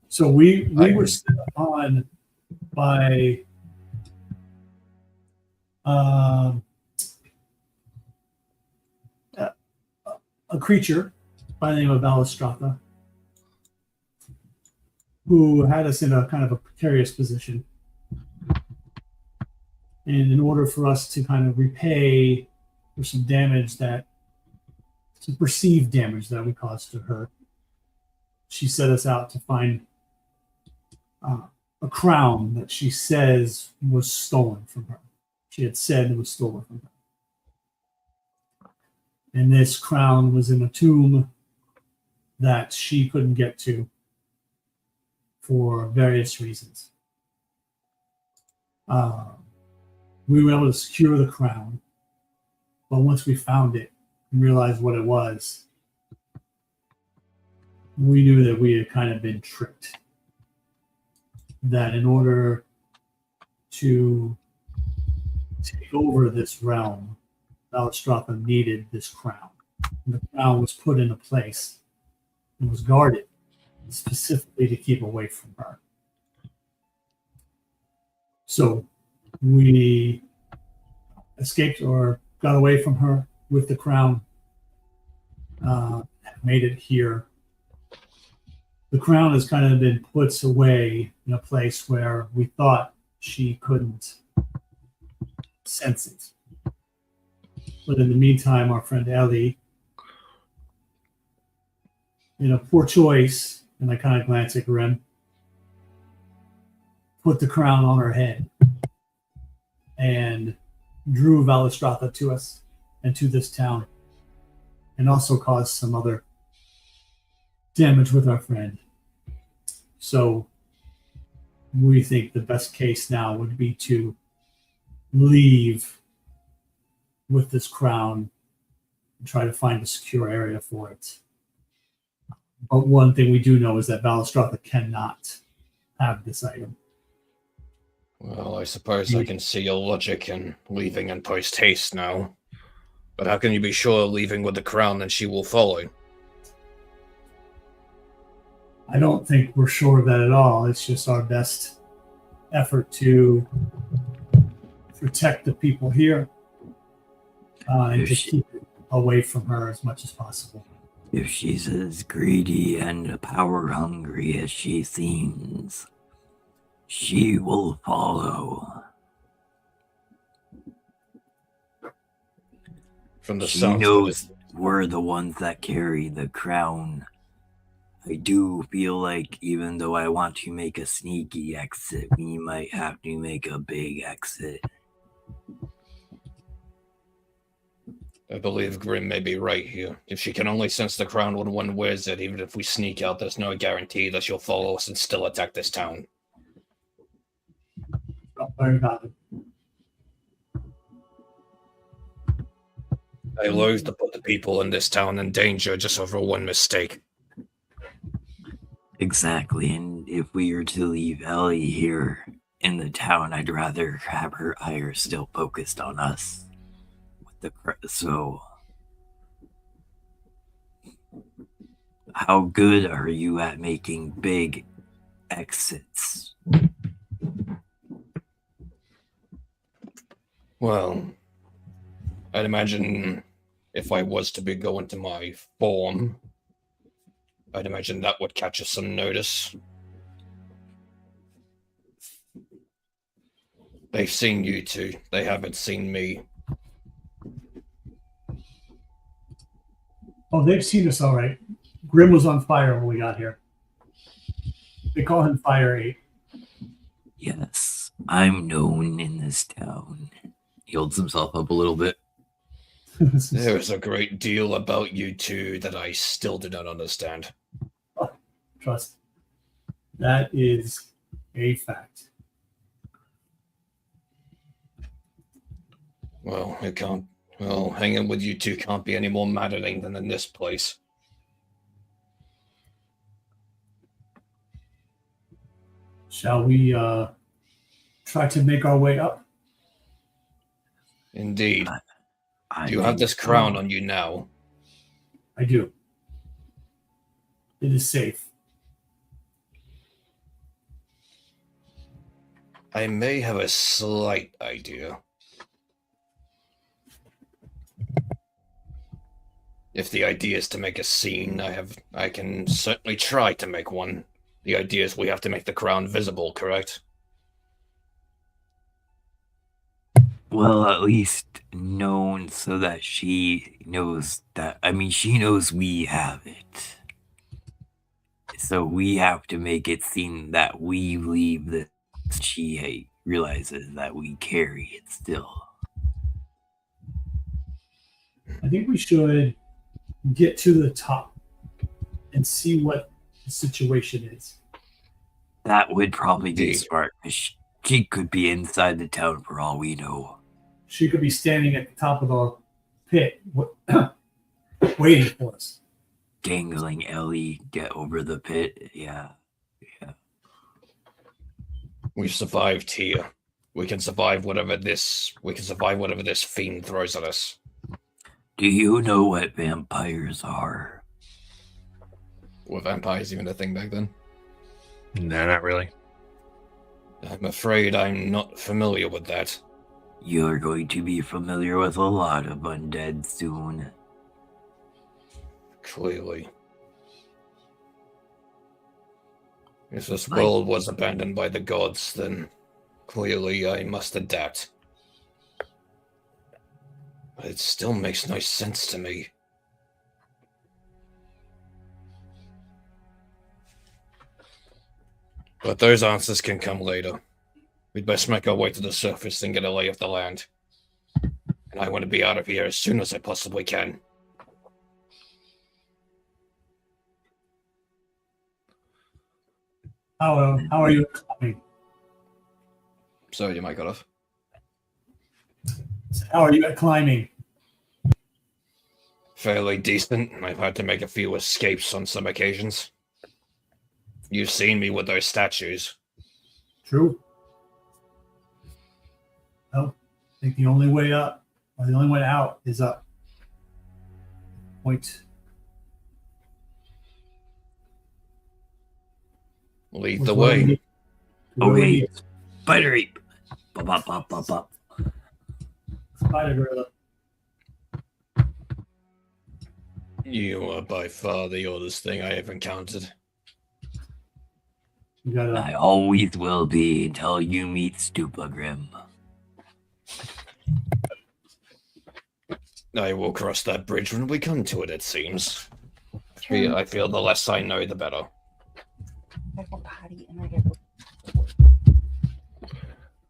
so we were set on by a creature by the name of Alistrata, who had us in a kind of a precarious position. And in order for us to kind of repay for some damage some perceived damage that we caused to her, she set us out to find a crown that she says was stolen from her. She had said it was stolen from her. And this crown was in a tomb that she couldn't get to for various reasons. We were able to secure the crown, but once we found it and realized what it was, we knew that we had kind of been tricked. That in order to take over this realm, Alistrata needed this crown. And the crown was put in a place and was guarded specifically to keep away from her. So we escaped or got away from her with the crown, made it here. The crown has kind of been put away in a place where we thought she couldn't sense it. But in the meantime, our friend Ellie, in a poor choice, and I kind of glance at Grim, put the crown on her head and drew Valistrata to us and to this town, and also caused some other damage with our friend. So we think the best case now would be to leave with this crown and try to find a secure area for it. But one thing we do know is that Valistrata cannot have this item. Well, I suppose I can see your logic in leaving in post haste now. But how can you be sure leaving with the crown that she will follow? I don't think we're sure of that at all. It's just our best effort to protect the people here and If just she- keep it away from her as much as possible. If she's as greedy and power hungry as she seems, she will follow. From the She sounds of knows it, we're the ones that carry the crown. I do feel like even though I want to make a sneaky exit, we might have to make a big exit. I believe Grim may be right here. If she can only sense the crown when one wears it, even if we sneak out, there's no guarantee that she'll follow us and still attack this town. Not very valid. I loathe to put the people in this town in danger just over one mistake. Exactly, and if we are to leave Ellie here in the town, I'd rather have her ire still focused on us. So, how good are you at making big exits? Well, I'd imagine if I was to be going to my form, I'd imagine that would catch us some notice. They've seen you two. They haven't seen me. Oh, they've seen us all right. Grim was on fire when we got here. They call him Fire 8. Yes, I'm known in this town. He holds himself up a little bit. There's a great deal about you two that I still do not understand. Trust. That is a fact. Well, it can't. Well, hanging with you two can't be any more maddening than in this place. Shall we try to make our way up? Indeed. I You have think this crown on you now. I do. It is safe. I may have a slight idea. If the idea is to make a scene, I can certainly try to make one. The idea is we have to make the crown visible, correct? Well, at least known so that she knows that. I mean, she knows we have it. So we have to make it seem that we leave this. She realizes that we carry it still. I think we should get to the top and see what the situation is. That would probably be Indeed. smart. 'Cause she could be inside the town for all we know. She could be standing at the top of the pit waiting for us. Dangling Ellie, get over the pit. Yeah. We survived here. We can survive whatever this fiend throws at us. Do you know what vampires are? Were vampires even a thing back then? No, not really. I'm afraid I'm not familiar with that. You're going to be familiar with a lot of undead soon. Clearly. If this Like- world was abandoned by the gods, then clearly I must adapt. But it still makes no sense to me. But those answers can come later. We'd best make our way to the surface and get a lay of the land. And I want to be out of here as soon as I possibly can. How are you climbing? Sorry, you might cut off. How are you at climbing? Fairly decent. I've had to make a few escapes on some occasions. You've seen me with those statues. True. Well, I think the only way up, or the only way out, is up. Point. Lead the way. Okay. Spider ape. Bop, bop, bop, bop, bop. Spider Gorilla. You are by far the oldest thing I have encountered. You got I always will be until you meet Stupagrim. I will cross that bridge when we come to it, it seems. I feel the less I know, the better.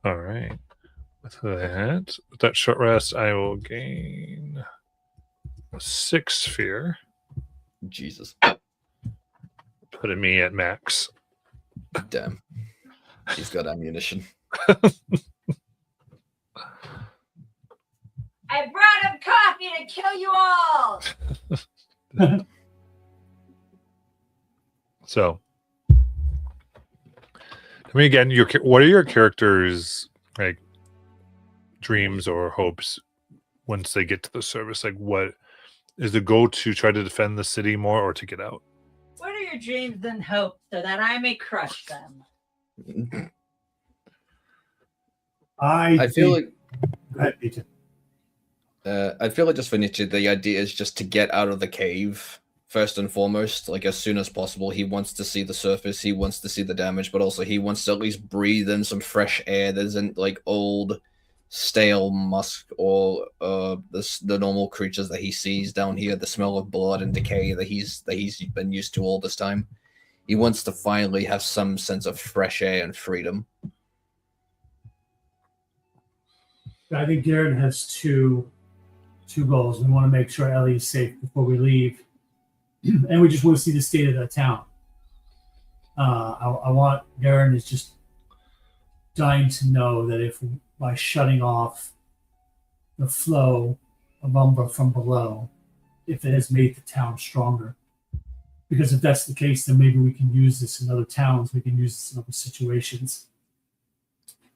All right. With that short rest, I will gain 6 fear, Jesus. putting me at max. Damn. He's got ammunition. I brought him coffee to kill you all. So, I mean, again, what are your characters' like dreams or hopes once they get to the service? Like, what is the goal, to try to defend the city more or to get out? What are your dreams and hopes so that I may crush them? I feel like Go ahead, Peter. I feel like just for Nietzsche, the idea is just to get out of the cave first and foremost, like as soon as possible. He wants to see the surface, he wants to see the damage, but also he wants to at least breathe in some fresh air that isn't like old, stale musk or the normal creatures that he sees down here, the smell of blood and decay that he's been used to all this time. He wants to finally have some sense of fresh air and freedom. I think Garen has two goals. We want to make sure Ellie is safe before we leave, and we just want to see the state of the town. I want Garen is just dying to know that if by shutting off the flow of Umbra from below, if it has made the town stronger. Because if that's the case, then maybe we can use this in other towns. We can use this in other situations.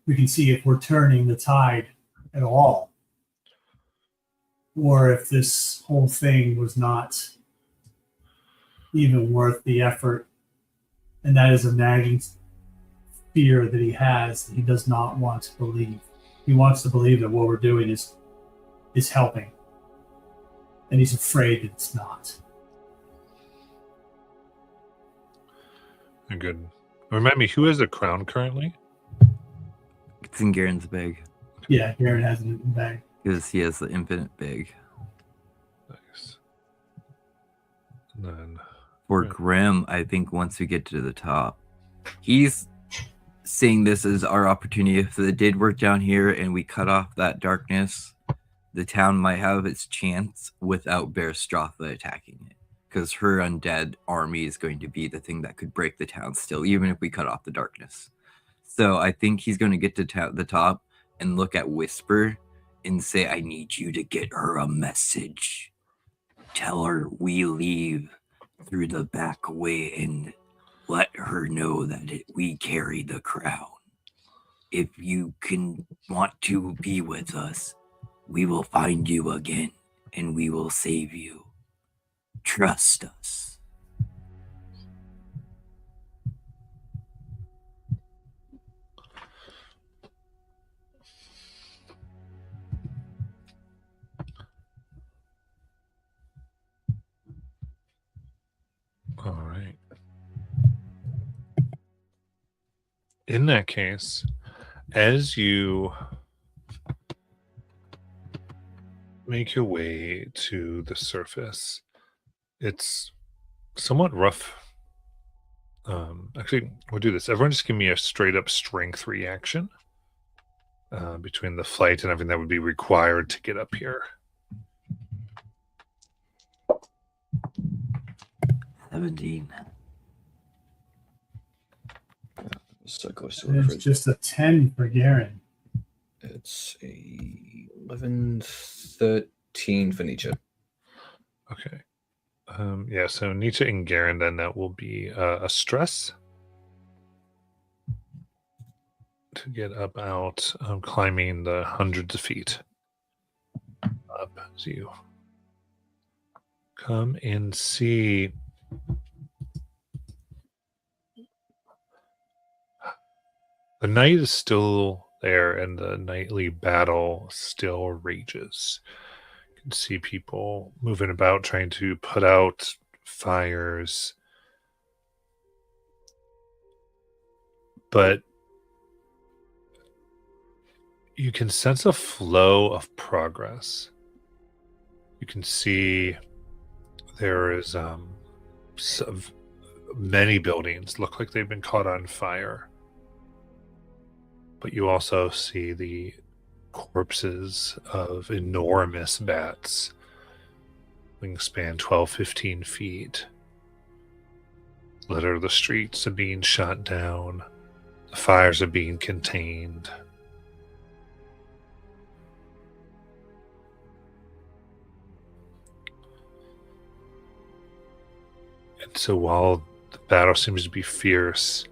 We can see if we're turning the tide at all, or if this whole thing was not even worth the effort. And that is a nagging fear that he has, that he does not want to believe. He wants to believe that what we're doing is helping, and he's afraid that it's not. Good. Remind me, who has the crown currently? It's in Garen's bag. Yeah, Garen has it in the bag. Because he has the infinite bag. Nice. And then For Right. Grim, I think once we get to the top, he's seeing this as our opportunity. If it did work down here and we cut off that darkness, the town might have its chance without Bear Stratha attacking it. Because her undead army is going to be the thing that could break the town still, even if we cut off the darkness. So I think he's going to get to the top and look at Whisper and say, I need you to get her a message. Tell her we leave through the back way and let her know that we carry the crown. If you can want to be with us, we will find you again and we will save you. Trust us. All right. In that case, as you make your way to the surface, it's somewhat rough. Actually, we'll do this. Everyone just give me a straight up strength reaction between the flight and everything that would be required to get up here. 17. So close to And a it's crit. just a 10 for Garen. It's a 11, 13 for Nietzsche. Okay. Yeah, so Nietzsche and Garen, then that will be a stress to get up out, climbing the hundreds of feet up as you come and see the night is still there, and the nightly battle still rages. You can see people moving about trying to put out fires. But you can sense a flow of progress. You can see there is many buildings look like they've been caught on fire. But you also see the corpses of enormous bats, wingspan 12, 15 feet, litter the streets are being shot down. The fires are being contained. And so while the battle seems to be fierce,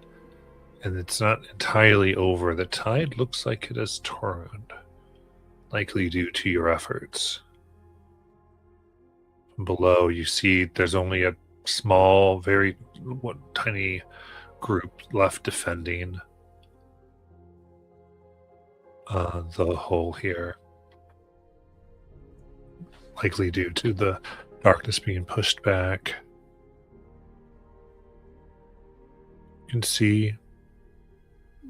and it's not entirely over, the tide looks like it has turned, likely due to your efforts. From below, you see there's only a small, very tiny group left defending the hole here, likely due to the darkness being pushed back. You can see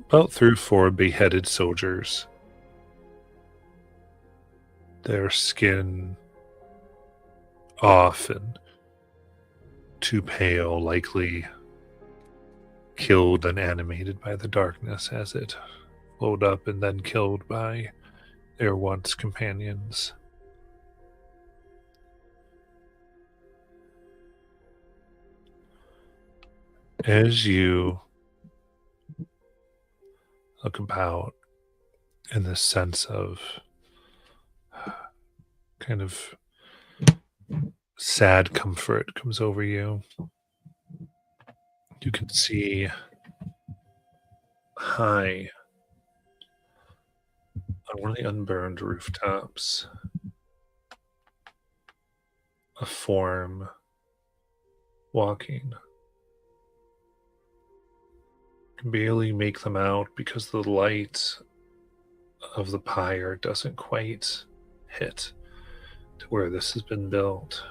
about 3 or 4 beheaded soldiers. Their skin off and too pale, likely killed and animated by the darkness as it flowed up and then killed by their once companions. As you look about, in this sense of kind of sad comfort comes over you, you can see high on one of the unburned rooftops a form walking. You can barely make them out because the light of the pyre doesn't quite hit to where this has been built.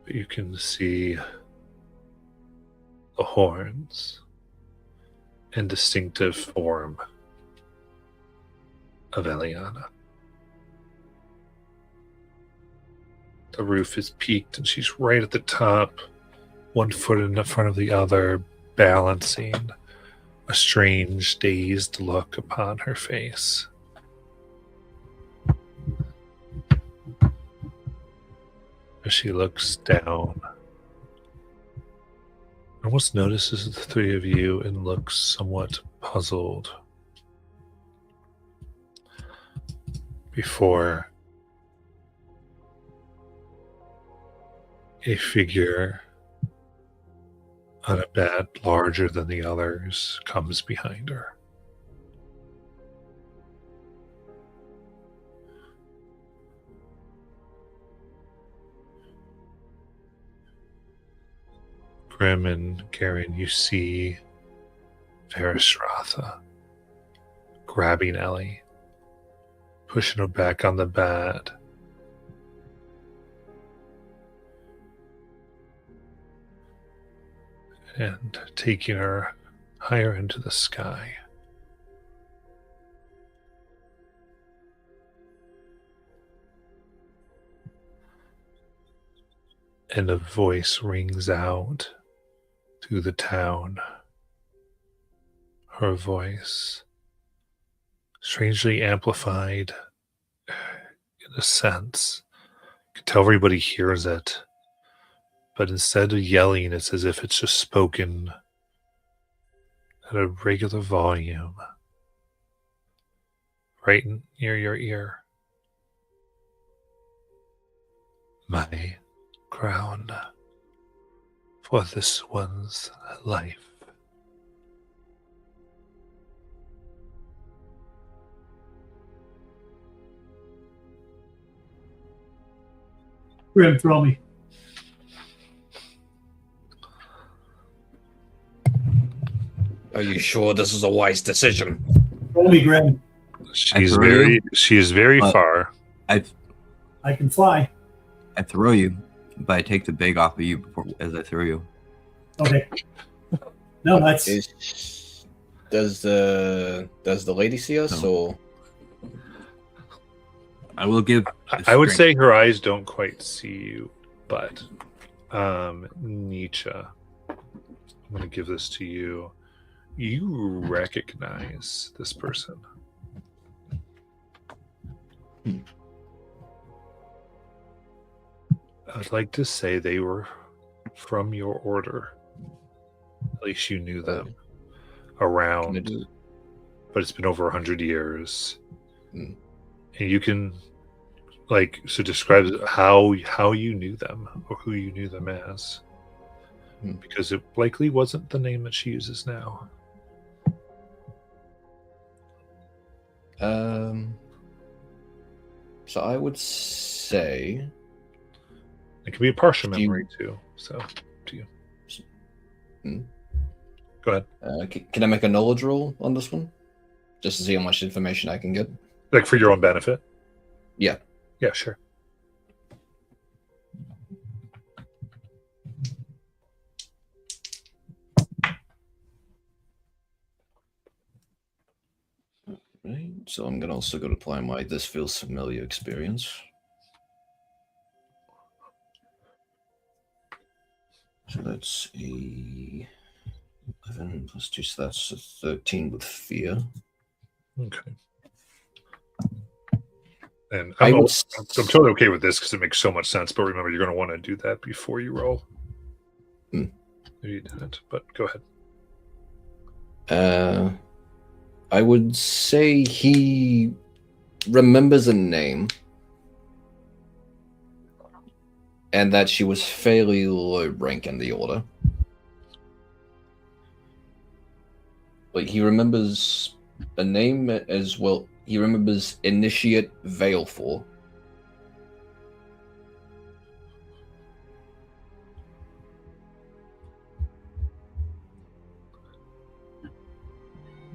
But you can see the horns and distinctive form of Eliana. The roof is peaked and she's right at the top, one foot in front of the other, balancing, a strange, dazed look upon her face. As she looks down, almost notices the 3 of you and looks somewhat puzzled before a figure on a bed larger than the others comes behind her. Grim and Garen, you see Varishratha grabbing Ellie, pushing her back on the bed. And taking her higher into the sky. And a voice rings out through the town. Her voice, strangely amplified in a sense. You can tell everybody hears it. But instead of yelling, it's as if it's just spoken at a regular volume, right near your ear. My crown for this one's life. Grim, throw me. Are you sure this is a wise decision? Roll me, Grim. She is throw you? very What? far. I can fly. I throw you, but I take the bag off of you as I throw you. Okay. No, that's Does the lady see us, No. or I will give. I would say her eyes don't quite see you, but Nietzsche, I'm going to give this to you. You recognize this person. I'd like to say they were from your order. At least you knew them can I around, do? but it's been over 100 years. Hmm. And you can, so describe how you knew them or who you knew them as. Hmm. Because it likely wasn't the name that she uses now. So I would say It can be a partial Do you- memory too. So, to you. Hmm. Go ahead. Can I make a knowledge roll on this one, just to see how much information I can get? Like for your own benefit. Yeah. Yeah, sure. Right. So I'm gonna also go to apply my this feels familiar experience. So that's a 11 plus 2, so that's a 13 with fear. Okay. And I I'm would totally okay with this because it makes so much sense. But remember, you're going to want to do that before you roll. Hmm. Maybe you didn't, but go ahead. I would say he remembers a name, and that she was fairly low rank in the order. Like, he remembers a name as well. He remembers Initiate Veilfor.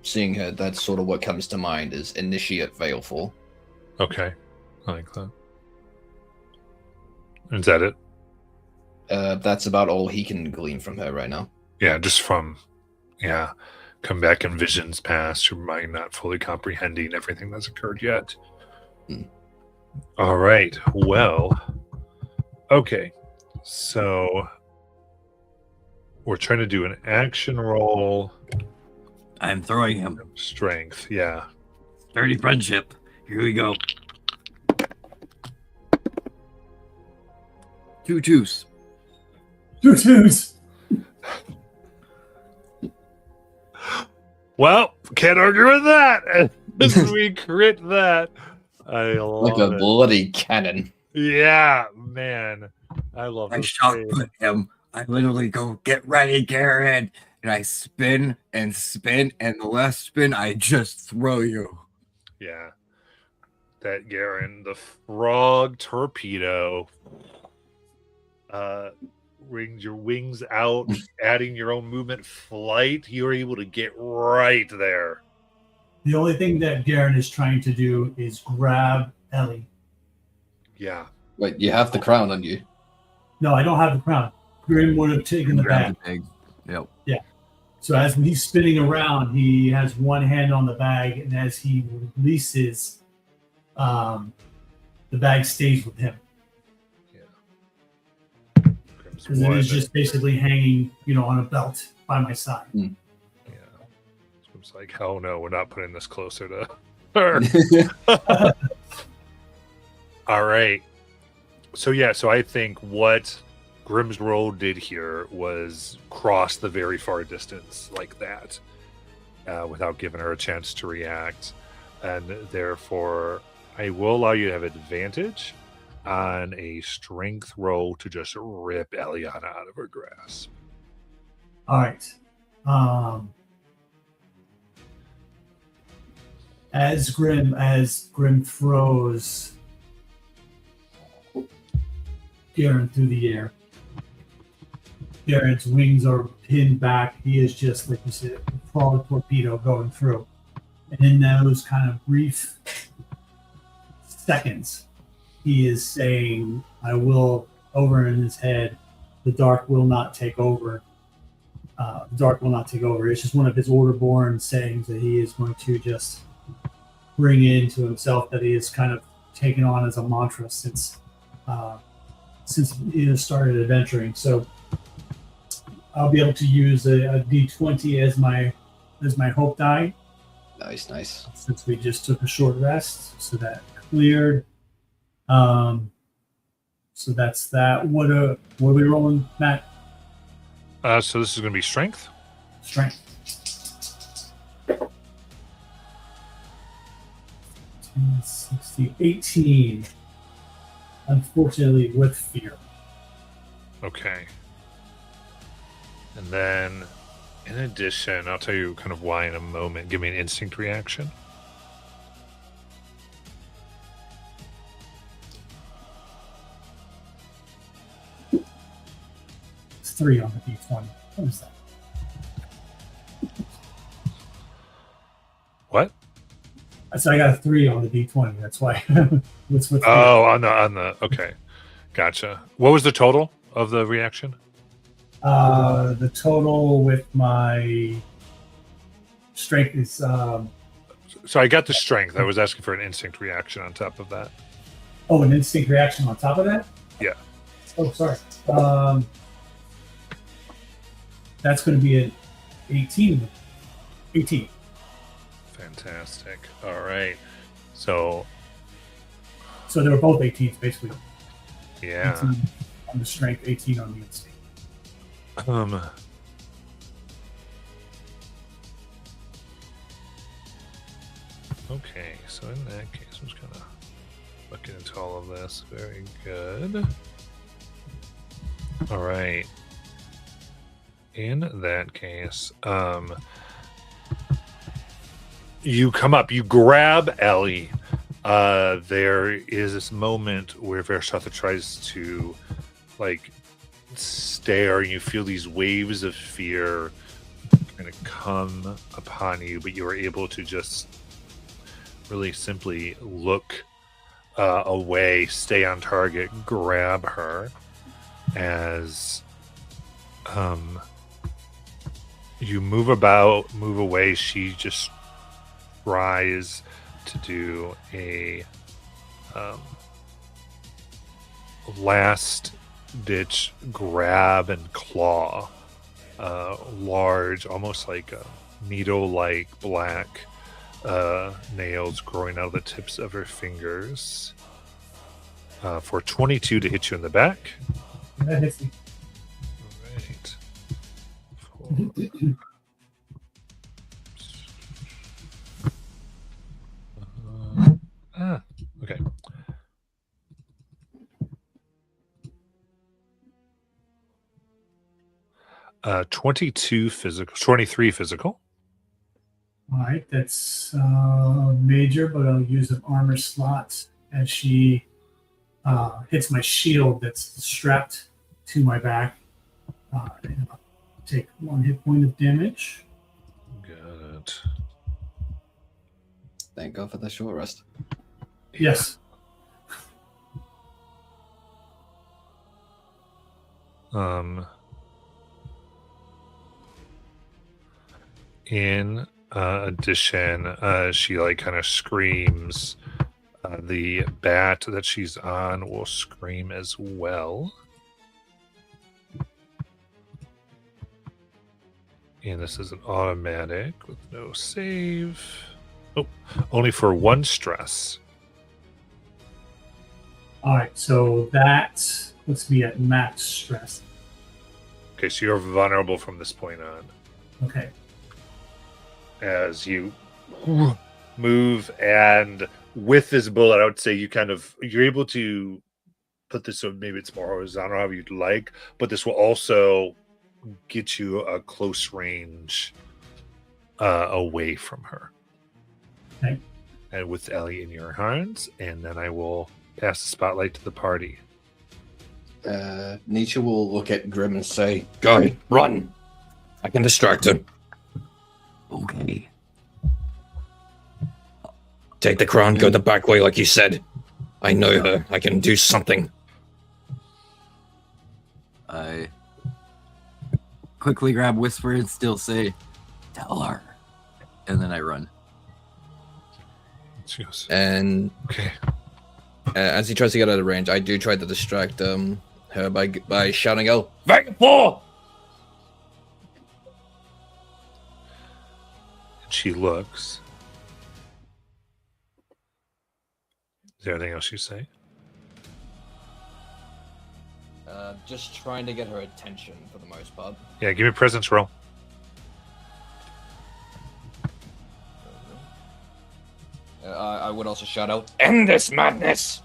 Seeing her, that's sort of what comes to mind is Initiate Veilfor. Okay. I like that. Is that it? That's about all he can glean from her right now. Yeah, just from, come back in visions past, your mind not fully comprehending everything that's occurred yet. Hmm. All right. Well, okay. So we're trying to do an action roll. I'm throwing him. Strength, yeah. Sturdy friendship. Here we go. 2 2s. 2 2s. Well, can't argue with that. We crit that. I love Like a it. bloody cannon. Yeah, man. I love I this shot game. put him. I literally go, get ready, Garen. And I spin and spin, and the last spin, I just throw you. Yeah. That Garen, the frog torpedo. Rings your wings out, adding your own movement flight. You're able to get right there. The only thing that Garen is trying to do is grab Ellie. Yeah. Wait, you have the crown on you. No, I don't have the crown. Grim would have taken the Grab bag. the bag. Yep. So as he's spinning around, he has one hand on the bag, and as he releases, the bag stays with him because it is just basically hanging, on a belt by my side. Yeah. It's like, oh no, we're not putting this closer to her. All right. So I think what Grim's roll did here was cross the very far distance like that without giving her a chance to react. And therefore, I will allow you to have advantage on a strength roll to just rip Eliana out of her grasp. All right. As Grim throws Garen through the air, Jared's wings are pinned back. He is just, like you said, a crawling torpedo going through. And in those kind of brief seconds, he is saying, I will, over in his head, the dark will not take over. The dark will not take over. It's just one of his order-born sayings that he is going to just bring into himself, that he has kind of taken on as a mantra since he has started adventuring. So I'll be able to use a D20 as my hope die, Nice. since we just took a short rest. So that cleared. So that's that. What are we rolling, Matt? So this is going to be strength. Strength. 60, 18. Unfortunately, with fear. Okay. And then, in addition, I'll tell you kind of why in a moment. Give me an instinct reaction. It's 3 on the D20. What is that? What? So I got a 3 on the D20. That's why. What's with fear? Oh, on the okay, gotcha. What was the total of the reaction? The total with my strength is So I got the strength. I was asking for an instinct reaction on top of that. an instinct reaction on top of that? Yeah. Oh, sorry. That's going to be an 18. 18. Fantastic. All right. So So they were both 18s, basically. yeah. 18 on the strength, 18 on the instinct. Okay, so in that case, I'm just gonna look into all of this. Very good. All right. In that case, you come up, you grab Ellie. There is this moment where Vershotha tries to, like, stare, and you feel these waves of fear kind of come upon you, but you are able to just really simply look away, stay on target, grab her as you move away. She just tries to do a last ditch grab and claw, large, almost like a needle-like black nails growing out of the tips of her fingers, for 22 to hit you in the back. That hits me. Right. Okay. 22 physical, 23 physical. All right, that's major, but I'll use an armor slot as she hits my shield that's strapped to my back. And I'll take 1 hit point of damage. Good. Thank God for the short rest. Yes. In addition, she like kind of screams. The bat that she's on will scream as well. And this is an automatic with no save. Oh, only for 1 stress. All right, so that puts me at max stress. Okay, so you're vulnerable from this point on. Okay. As you move, and with this bullet, I would say you're able to put this, so maybe it's more horizontal, however you'd like, but this will also get you a close range away from her. Okay. And with Ellie in your hands, and then I will pass the spotlight to the party. Nietzsche will look at Grim and say, "Go, run! I can distract him. Okay. Take the crown, go the back way like you said. I know her. I can do something." I quickly grab Whisper and still say, "Tell her." And then I run. She goes, And okay. as he tries to get out of range, I do try to distract her by shouting out, "Vagabond!" She looks. Is there anything else you say? Just trying to get her attention for the most part. Yeah, give me a presence roll. I would also shout out, "End this madness!"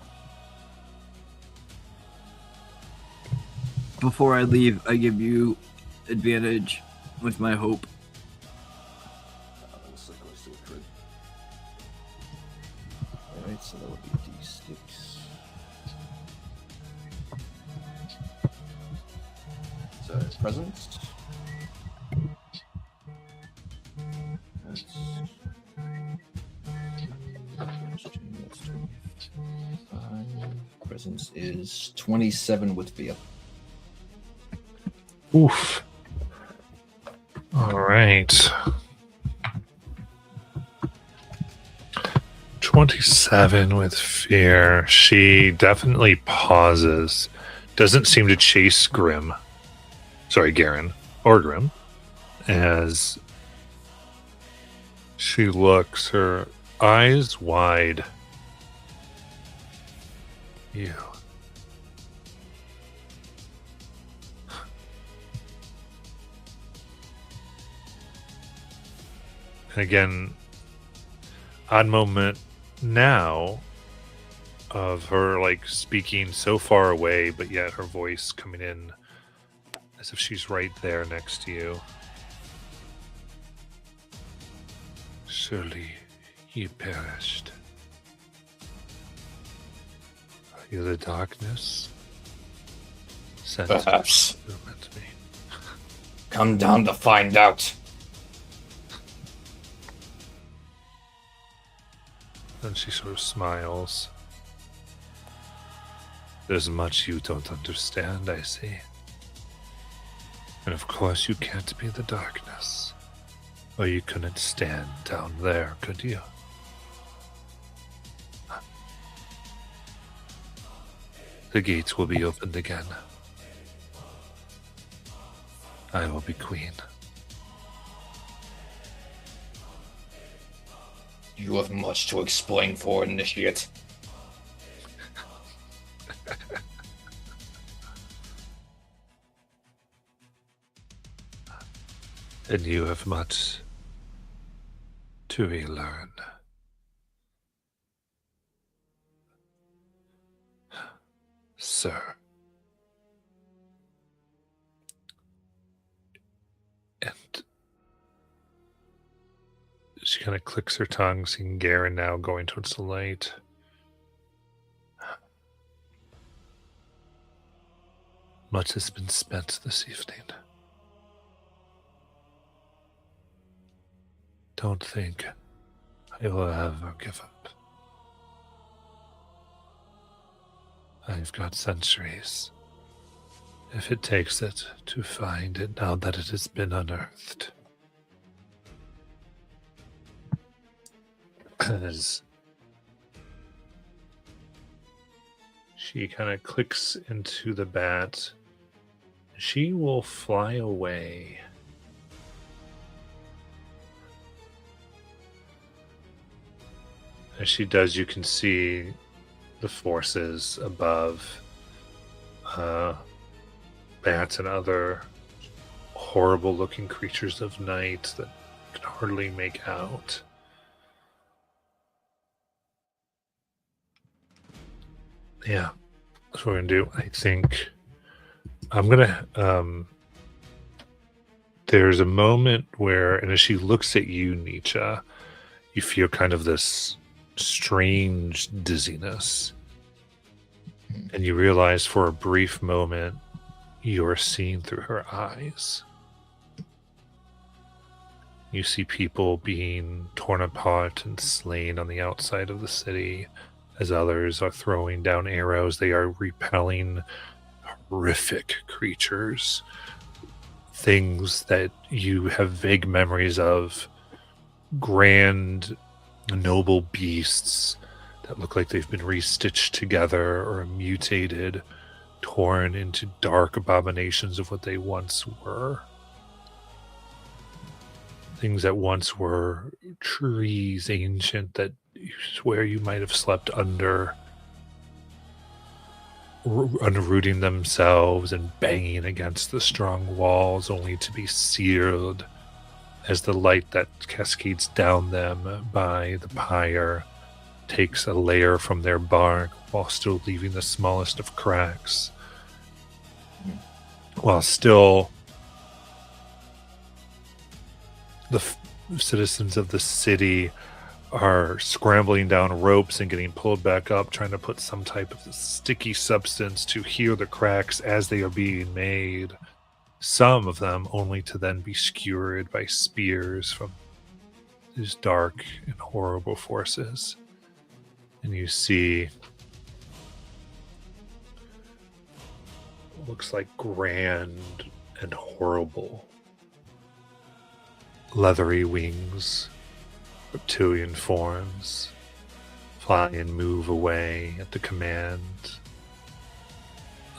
Before I leave, I give you advantage with my hope. Alright, so that would be D6. So, presence. That's 25. Presence is 27 with fear. Oof. All right. 27 with fear. She definitely pauses. Doesn't seem to chase Grim. Sorry, Garen. Or Grim. As she looks, her eyes wide. You. And again, odd moment now of her like speaking so far away, but yet her voice coming in as if she's right there next to you. Surely ye perished. Are you the darkness? Sent Perhaps. to torment me. Come down to find out. Then she sort of smiles. There's much you don't understand, I see. And of course you can't be the darkness. Or you couldn't stand down there, could you? The gates will be opened again. I will be queen. You have much to explain for initiate. And you have much to relearn. Sir. And she kind of clicks her tongue, seeing Garen now going towards the light. Much has been spent this evening. Don't think I will ever give up. I've got centuries, if it takes it, to find it now that it has been unearthed. As she kind of clicks into the bat, she will fly away. As she does, you can see the forces above, bats and other horrible-looking creatures of night that you can hardly make out. Yeah, that's what we're gonna do. I think I'm gonna. There's a moment where, and as she looks at you, Nietzsche, you feel kind of this strange dizziness. And you realize for a brief moment you're seeing through her eyes. You see people being torn apart and slain on the outside of the city, as others are throwing down arrows. They are repelling horrific creatures, things that you have vague memories of, grand, noble beasts that look like they've been restitched together or mutated, torn into dark abominations of what they once were. Things that once were trees ancient that you swear you might have slept under, unrooting themselves and banging against the strong walls, only to be seared as the light that cascades down them by the pyre takes a layer from their bark while still leaving the smallest of cracks. While still the citizens of the city are scrambling down ropes and getting pulled back up, trying to put some type of sticky substance to heal the cracks as they are being made. Some of them only to then be skewered by spears from these dark and horrible forces. And you see what looks like grand and horrible leathery wings, reptilian forms, fly and move away at the command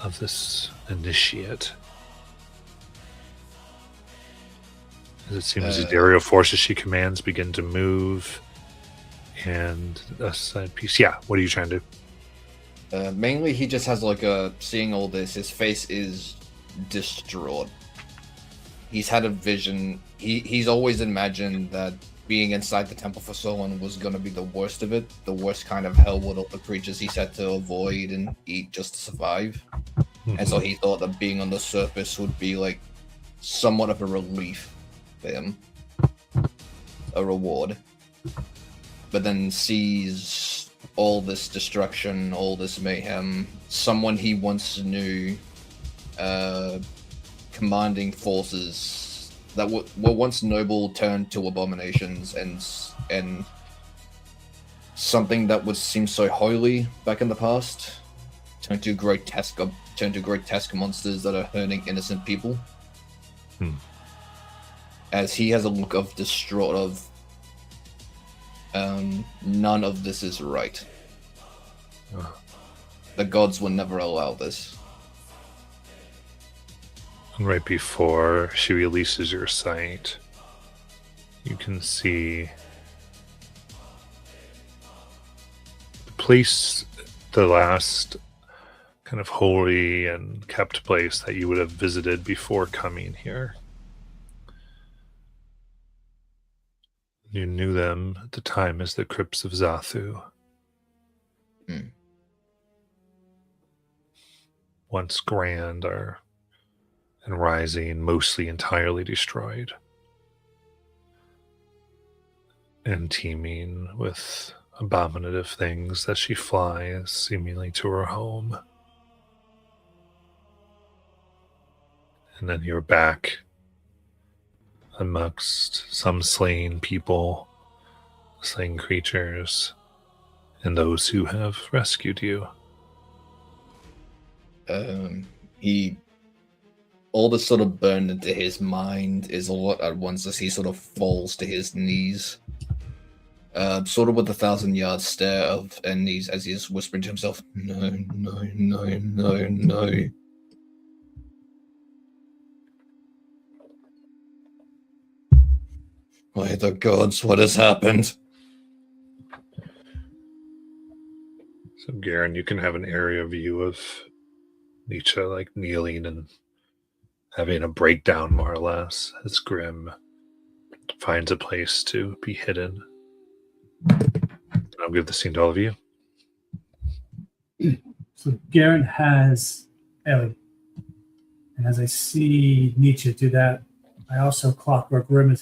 of this initiate. As it seems the aerial forces she commands begin to move, and a side piece. Yeah, what are you trying to do? Mainly, he just has like a seeing all this. His face is distraught. He's had a vision. He's always imagined that being inside the Temple for so long was going to be the worst of it, the worst kind of hell with all the creatures he's had to avoid and eat just to survive. And so he thought that being on the surface would be like somewhat of a relief for him, a reward. But then sees all this destruction, all this mayhem, someone he once knew commanding forces that were once noble turned to abominations, and something that would seem so holy back in the past turned to grotesque monsters that are hurting innocent people. As he has a look of distraught of none of this is right. The gods will never allow this. And right before she releases your sight, you can see the place, the last kind of holy and kept place that you would have visited before coming here. You knew them at the time as the Crypts of Xathu. Once grand and rising, mostly entirely destroyed. And teeming with abominative things that she flies seemingly to her home. And then you're back amongst some slain people, slain creatures, and those who have rescued you. All this sort of burned into his mind is a lot at once as he sort of falls to his knees. Sort of with a 1,000-yard stare and as he's whispering to himself, no, no, no, no, no. By the gods, what has happened? So, Garen, you can have an area view of Nietzsche, like kneeling and having a breakdown, more or less, as Grim finds a place to be hidden. I'll give the scene to all of you. So Garen has Ellie. And as I see Nietzsche do that, I also clock where Grim has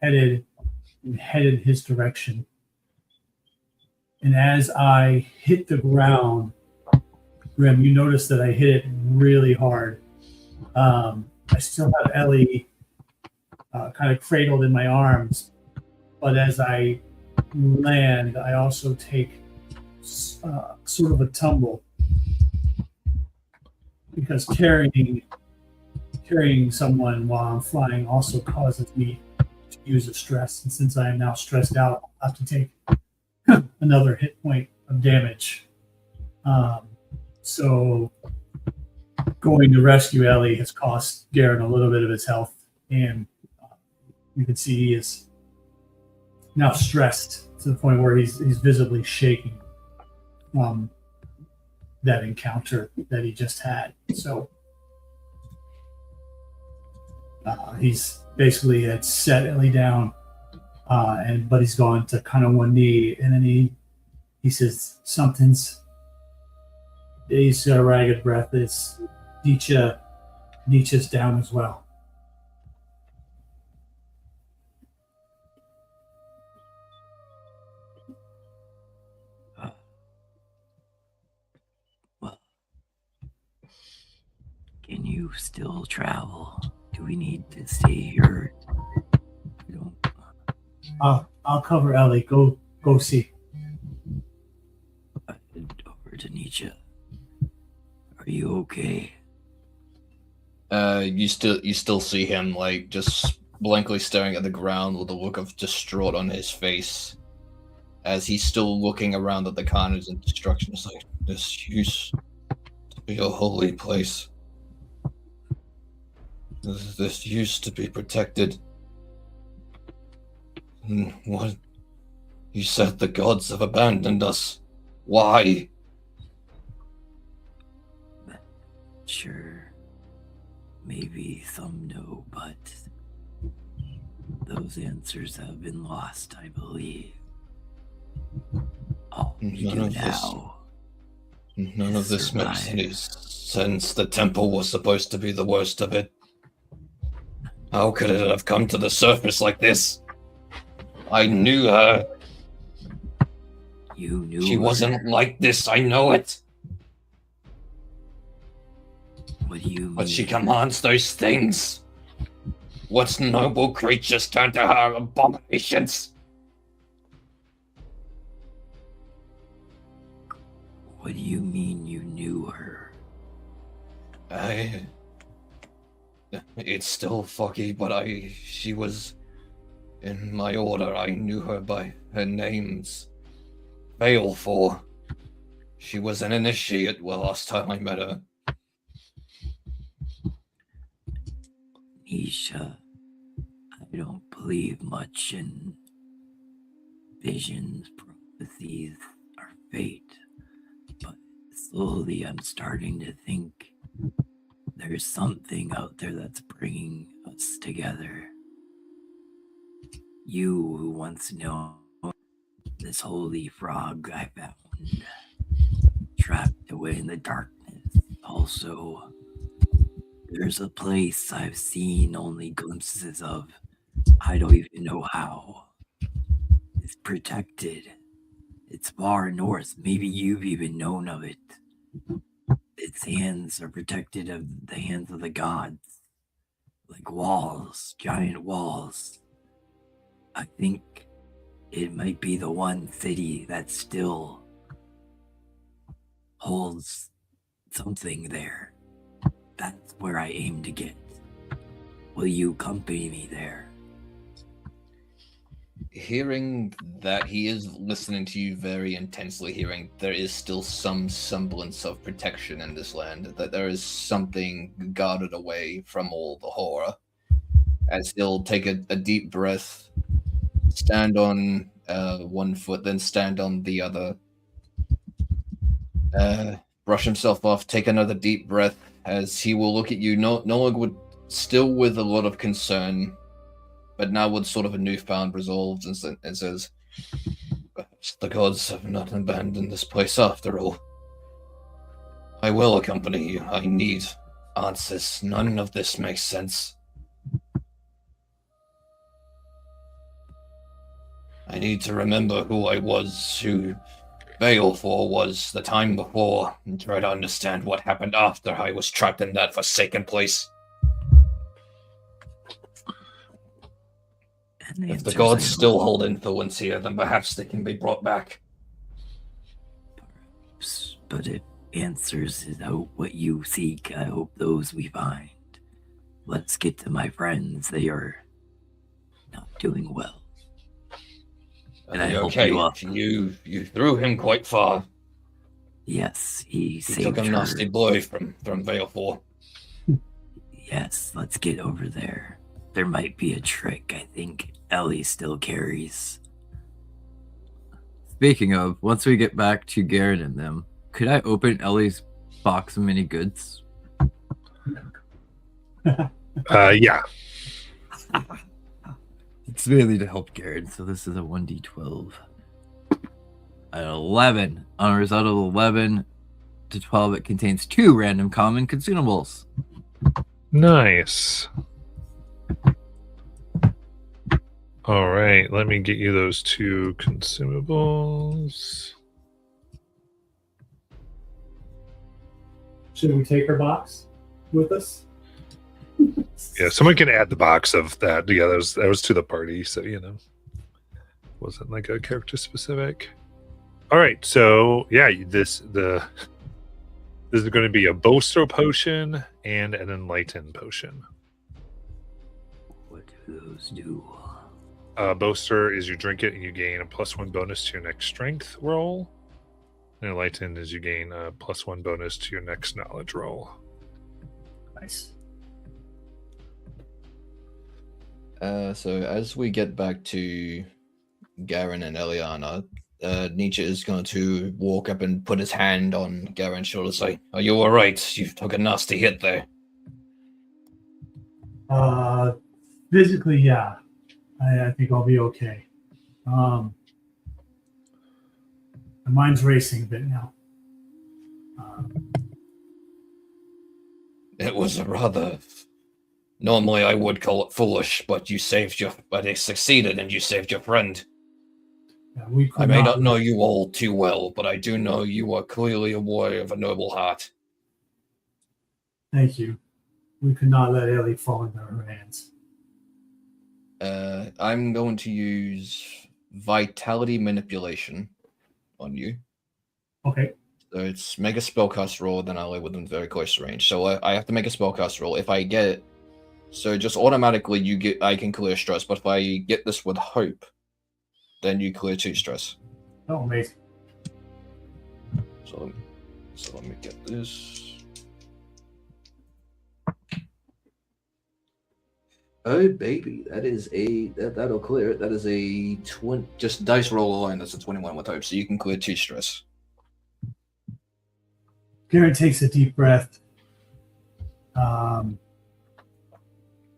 headed his direction. And as I hit the ground, Grim, you notice that I hit it really hard. I still have Ellie kind of cradled in my arms, but as I land, I also take sort of a tumble because carrying someone while I'm flying also causes me to use a stress, and since I am now stressed out, I'll have to take another hit point of damage. So going to rescue Ellie has cost Garen a little bit of his health, and you can see he is now stressed to the point where he's visibly shaking from that encounter that he just had. So he's basically had set Ellie down, but he's gone to kind of one knee, and then he says he's got a ragged breath. It's Nietzsche's down as well. Well, can you still travel? Do we need to stay here? We don't. I'll cover Ellie. Go see. Over to Nietzsche. Are you okay? You still see him like just blankly staring at the ground with a look of distraught on his face, as he's still looking around at the carnage and destruction. It's like, this used to be a holy place. This used to be protected. And what? You said the gods have abandoned us. Why? Sure. Maybe some know, but those answers have been lost, I believe. All we do now. None of this makes any sense. The temple was supposed to be the worst of it. How could it have come to the surface like this? I knew her. You knew She her. wasn't like this, I know it. What do you mean? But she commands those things. What noble creatures turn to her abominations? What do you mean you knew her? It's still foggy, but she was in my order. I knew her by her names. Baleful. She was an initiate the last time I met her. Nisha, I don't believe much in visions, prophecies, or fate, but slowly I'm starting to think there's something out there that's bringing us together. You who once knew this holy frog I found trapped away in the darkness. Also, there's a place I've seen only glimpses of. I don't even know how. It's protected. It's far north. Maybe you've even known of it. Its hands are protected of the hands of the gods. Like walls, giant walls. I think it might be the one city that still holds something there. That's where I aim to get. Will you accompany me there? Hearing that, he is listening to you very intensely, hearing there is still some semblance of protection in this land, that there is something guarded away from all the horror. As he'll take a deep breath, stand on one foot, then stand on the other, brush himself off, take another deep breath, as he will look at you, no longer still with a lot of concern, but now with sort of a newfound resolve, and says, "Perhaps the gods have not abandoned this place after all. I will accompany you. I need answers. None of this makes sense. I need to remember who I was, who Baleful was the time before, and try to understand what happened after I was trapped in that forsaken place. And If the answers gods I still hold influence here, then perhaps they can be brought back. hope, but if answers is out what you seek, I hope those we find. Let's get to my friends. They are not doing well. And I help okay, you up. you threw him quite far. Yes, he He saved took a her. nasty blow from Baleful. Yes, let's get over there. There might be a trick. I think Ellie still carries. Speaking of, once we get back to Garen and them, could I open Ellie's box of mini goods? Yeah. It's really to help Garen, so this is a 1d12. An 11. On a result of 11 to 12, it contains 2 random common consumables. Nice. All right, let me get you those 2 consumables. Should we take her box with us? Yeah, someone can add the box of that. Yeah, that was to the party, so wasn't like a character specific. All right, so yeah, this is going to be a Boaster potion and an Enlighten potion. What do those do? Boaster is you drink it and you gain a +1 bonus to your next strength roll. And Enlighten is you gain a +1 bonus to your next knowledge roll. Nice. So as we get back to Garen and Eliana, Nietzsche is going to walk up and put his hand on Garen's shoulder and say, "Are you alright? You took a nasty hit there." Physically, yeah. I think I'll be okay. My mind's racing a bit now. It was a rather... Normally I would call it foolish, but it succeeded and you saved your friend. Yeah, we could I may not know you all too well, but I do know you are clearly a warrior of a noble heart. Thank you. We could not let Ellie fall into her hands. I'm going to use Vitality Manipulation on you. Okay. So it's make a spellcast roll, then I'll live within very close range. So I have to make a spellcast roll. If I get it, so just automatically I can clear stress. But if I get this with hope, then you clear 2 stress. Oh, amazing. So let me get this. Oh baby, that is that'll clear it. That is a 20. Just dice roll alone. That's a 21 with hope, so you can clear 2 stress. Garen takes a deep breath.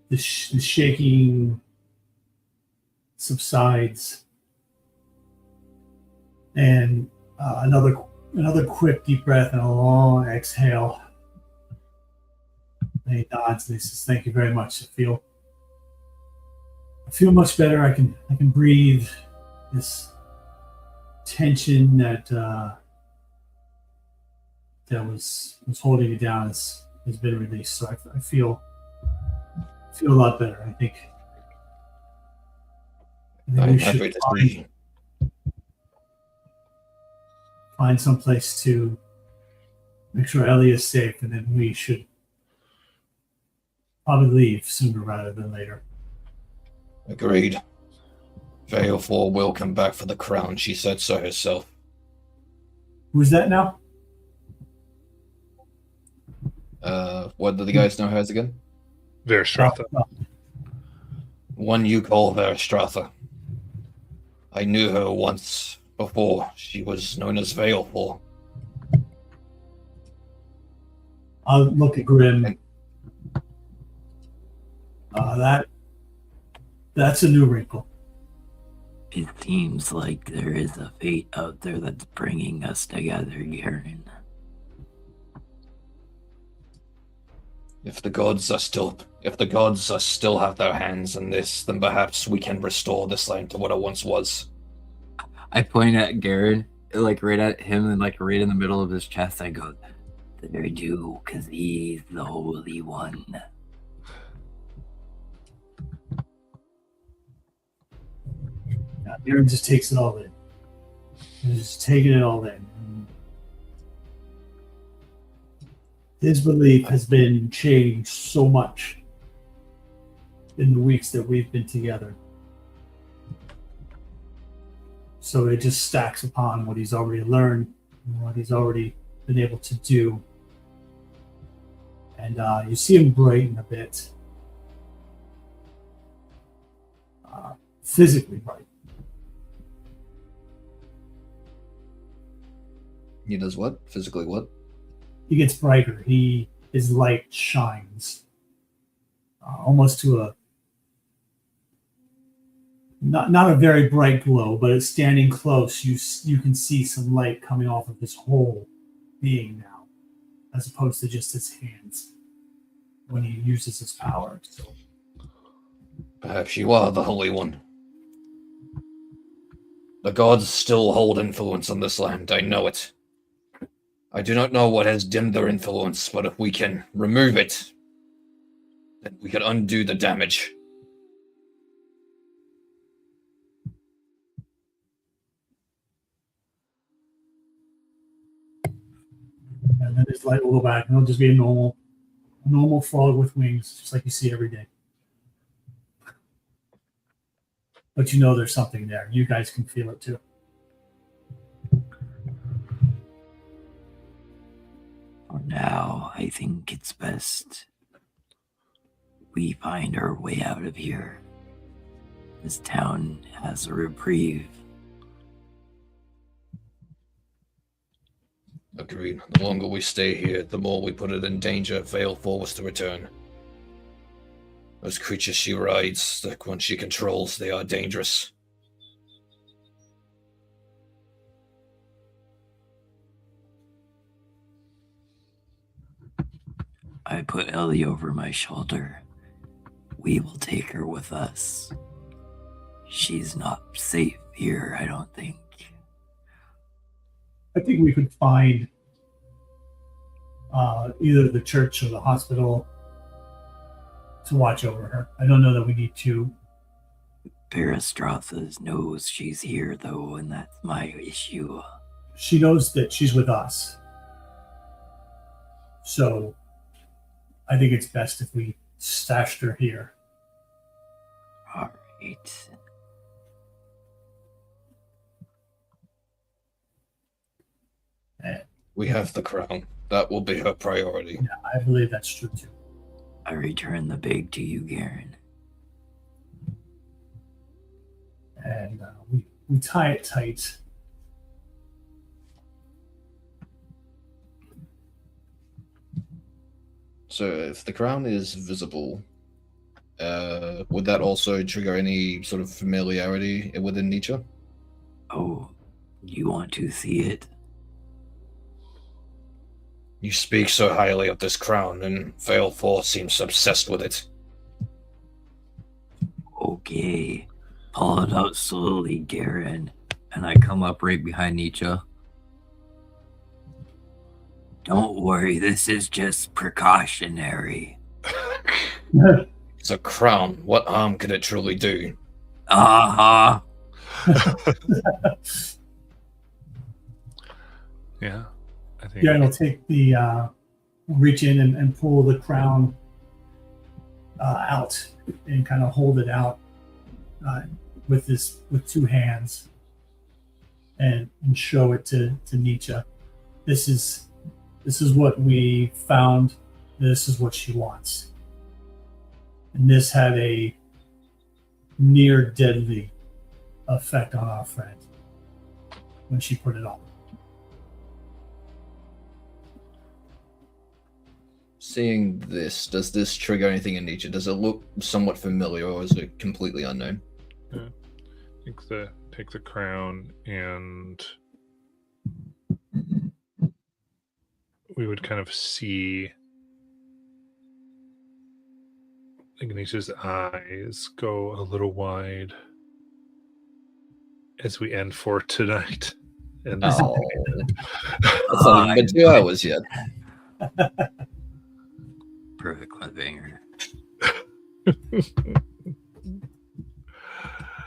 The shaking subsides, and another quick deep breath and a long exhale. And he nods and he says, "Thank you very much. I feel much better. I can breathe. This tension that was holding me down has been released. So I feel a lot better. I think I'm we happy should to see. find some place to make sure Ellie is safe, and then we should probably leave sooner rather than later." Agreed. Baleful will come back for the crown. She said so herself. Who's that now? What do the guys know her as again? Verstratha. One you call Verstratha. I knew her once before. She was known as Baleful. I'll look at Grim. That's a new wrinkle. It seems like there is a fate out there that's bringing us together, Garen. If the gods still have their hands in this, then perhaps we can restore this land to what it once was. I point at Garen. like right at him and like right in the middle of his chest. I go, "There do, cause he's the Holy One." Aaron just takes it all in. He's just taking it all in. His belief has been changed so much in the weeks that we've been together. So it just stacks upon what he's already learned, and what he's already been able to do. And you see him brighten a bit. Physically bright. He does what? Physically what? He gets brighter. His light shines almost to a not a very bright glow, but it's standing close. You can see some light coming off of his whole being now, as opposed to just his hands when he uses his power. So Perhaps you are the Holy One. The gods still hold influence on this land, I know it. I do not know what has dimmed their influence, but if we can remove it, then we can undo the damage. and then his light will go back, and it'll just be a normal frog with wings, just like you see every day. But you know there's something there. You guys can feel it too. For now, I think it's best we find our way out of here. This town has a reprieve. Agreed. The longer we stay here, the more we put it in danger if Vale was to return. Those creatures she rides, the ones she controls, they are dangerous. I put Ellie over my shoulder. We will take her with us. She's not safe here, I don't think. I think we could find either the church or the hospital to watch over her. I don't know that we need to. Peristrathas knows she's here, though, and that's my issue. She knows that she's with us. So I think it's best if we stashed her here. All right. We have the crown. That will be her priority. Yeah, I believe that's true too. I return the bag to you, Garen. And we tie it tight. So if the crown is visible, would that also trigger any sort of familiarity within Nietzsche? Oh, you want to see it? You speak so highly of this crown, and Vale Force seems obsessed with it. Okay. Pull it out slowly, Garen. And I come up right behind Nietzsche. Don't worry, this is just precautionary. It's a crown. What harm could it truly do? Uh-huh. Yeah, I think. Yeah, it'll take the reach in and pull the crown out and kind of hold it out with two hands and show it to Nietzsche. This is what we found. This is what she wants. And this had a near deadly effect on our friend when she put it on. Seeing this, does this trigger anything in Nietzsche? Does it look somewhat familiar, or is it completely unknown? Yeah. Take the crown, and we would kind of see Ignatius' eyes go a little wide as we end for tonight. And Oh, that's not even been 2 hours yet. Perfect cliffhanger.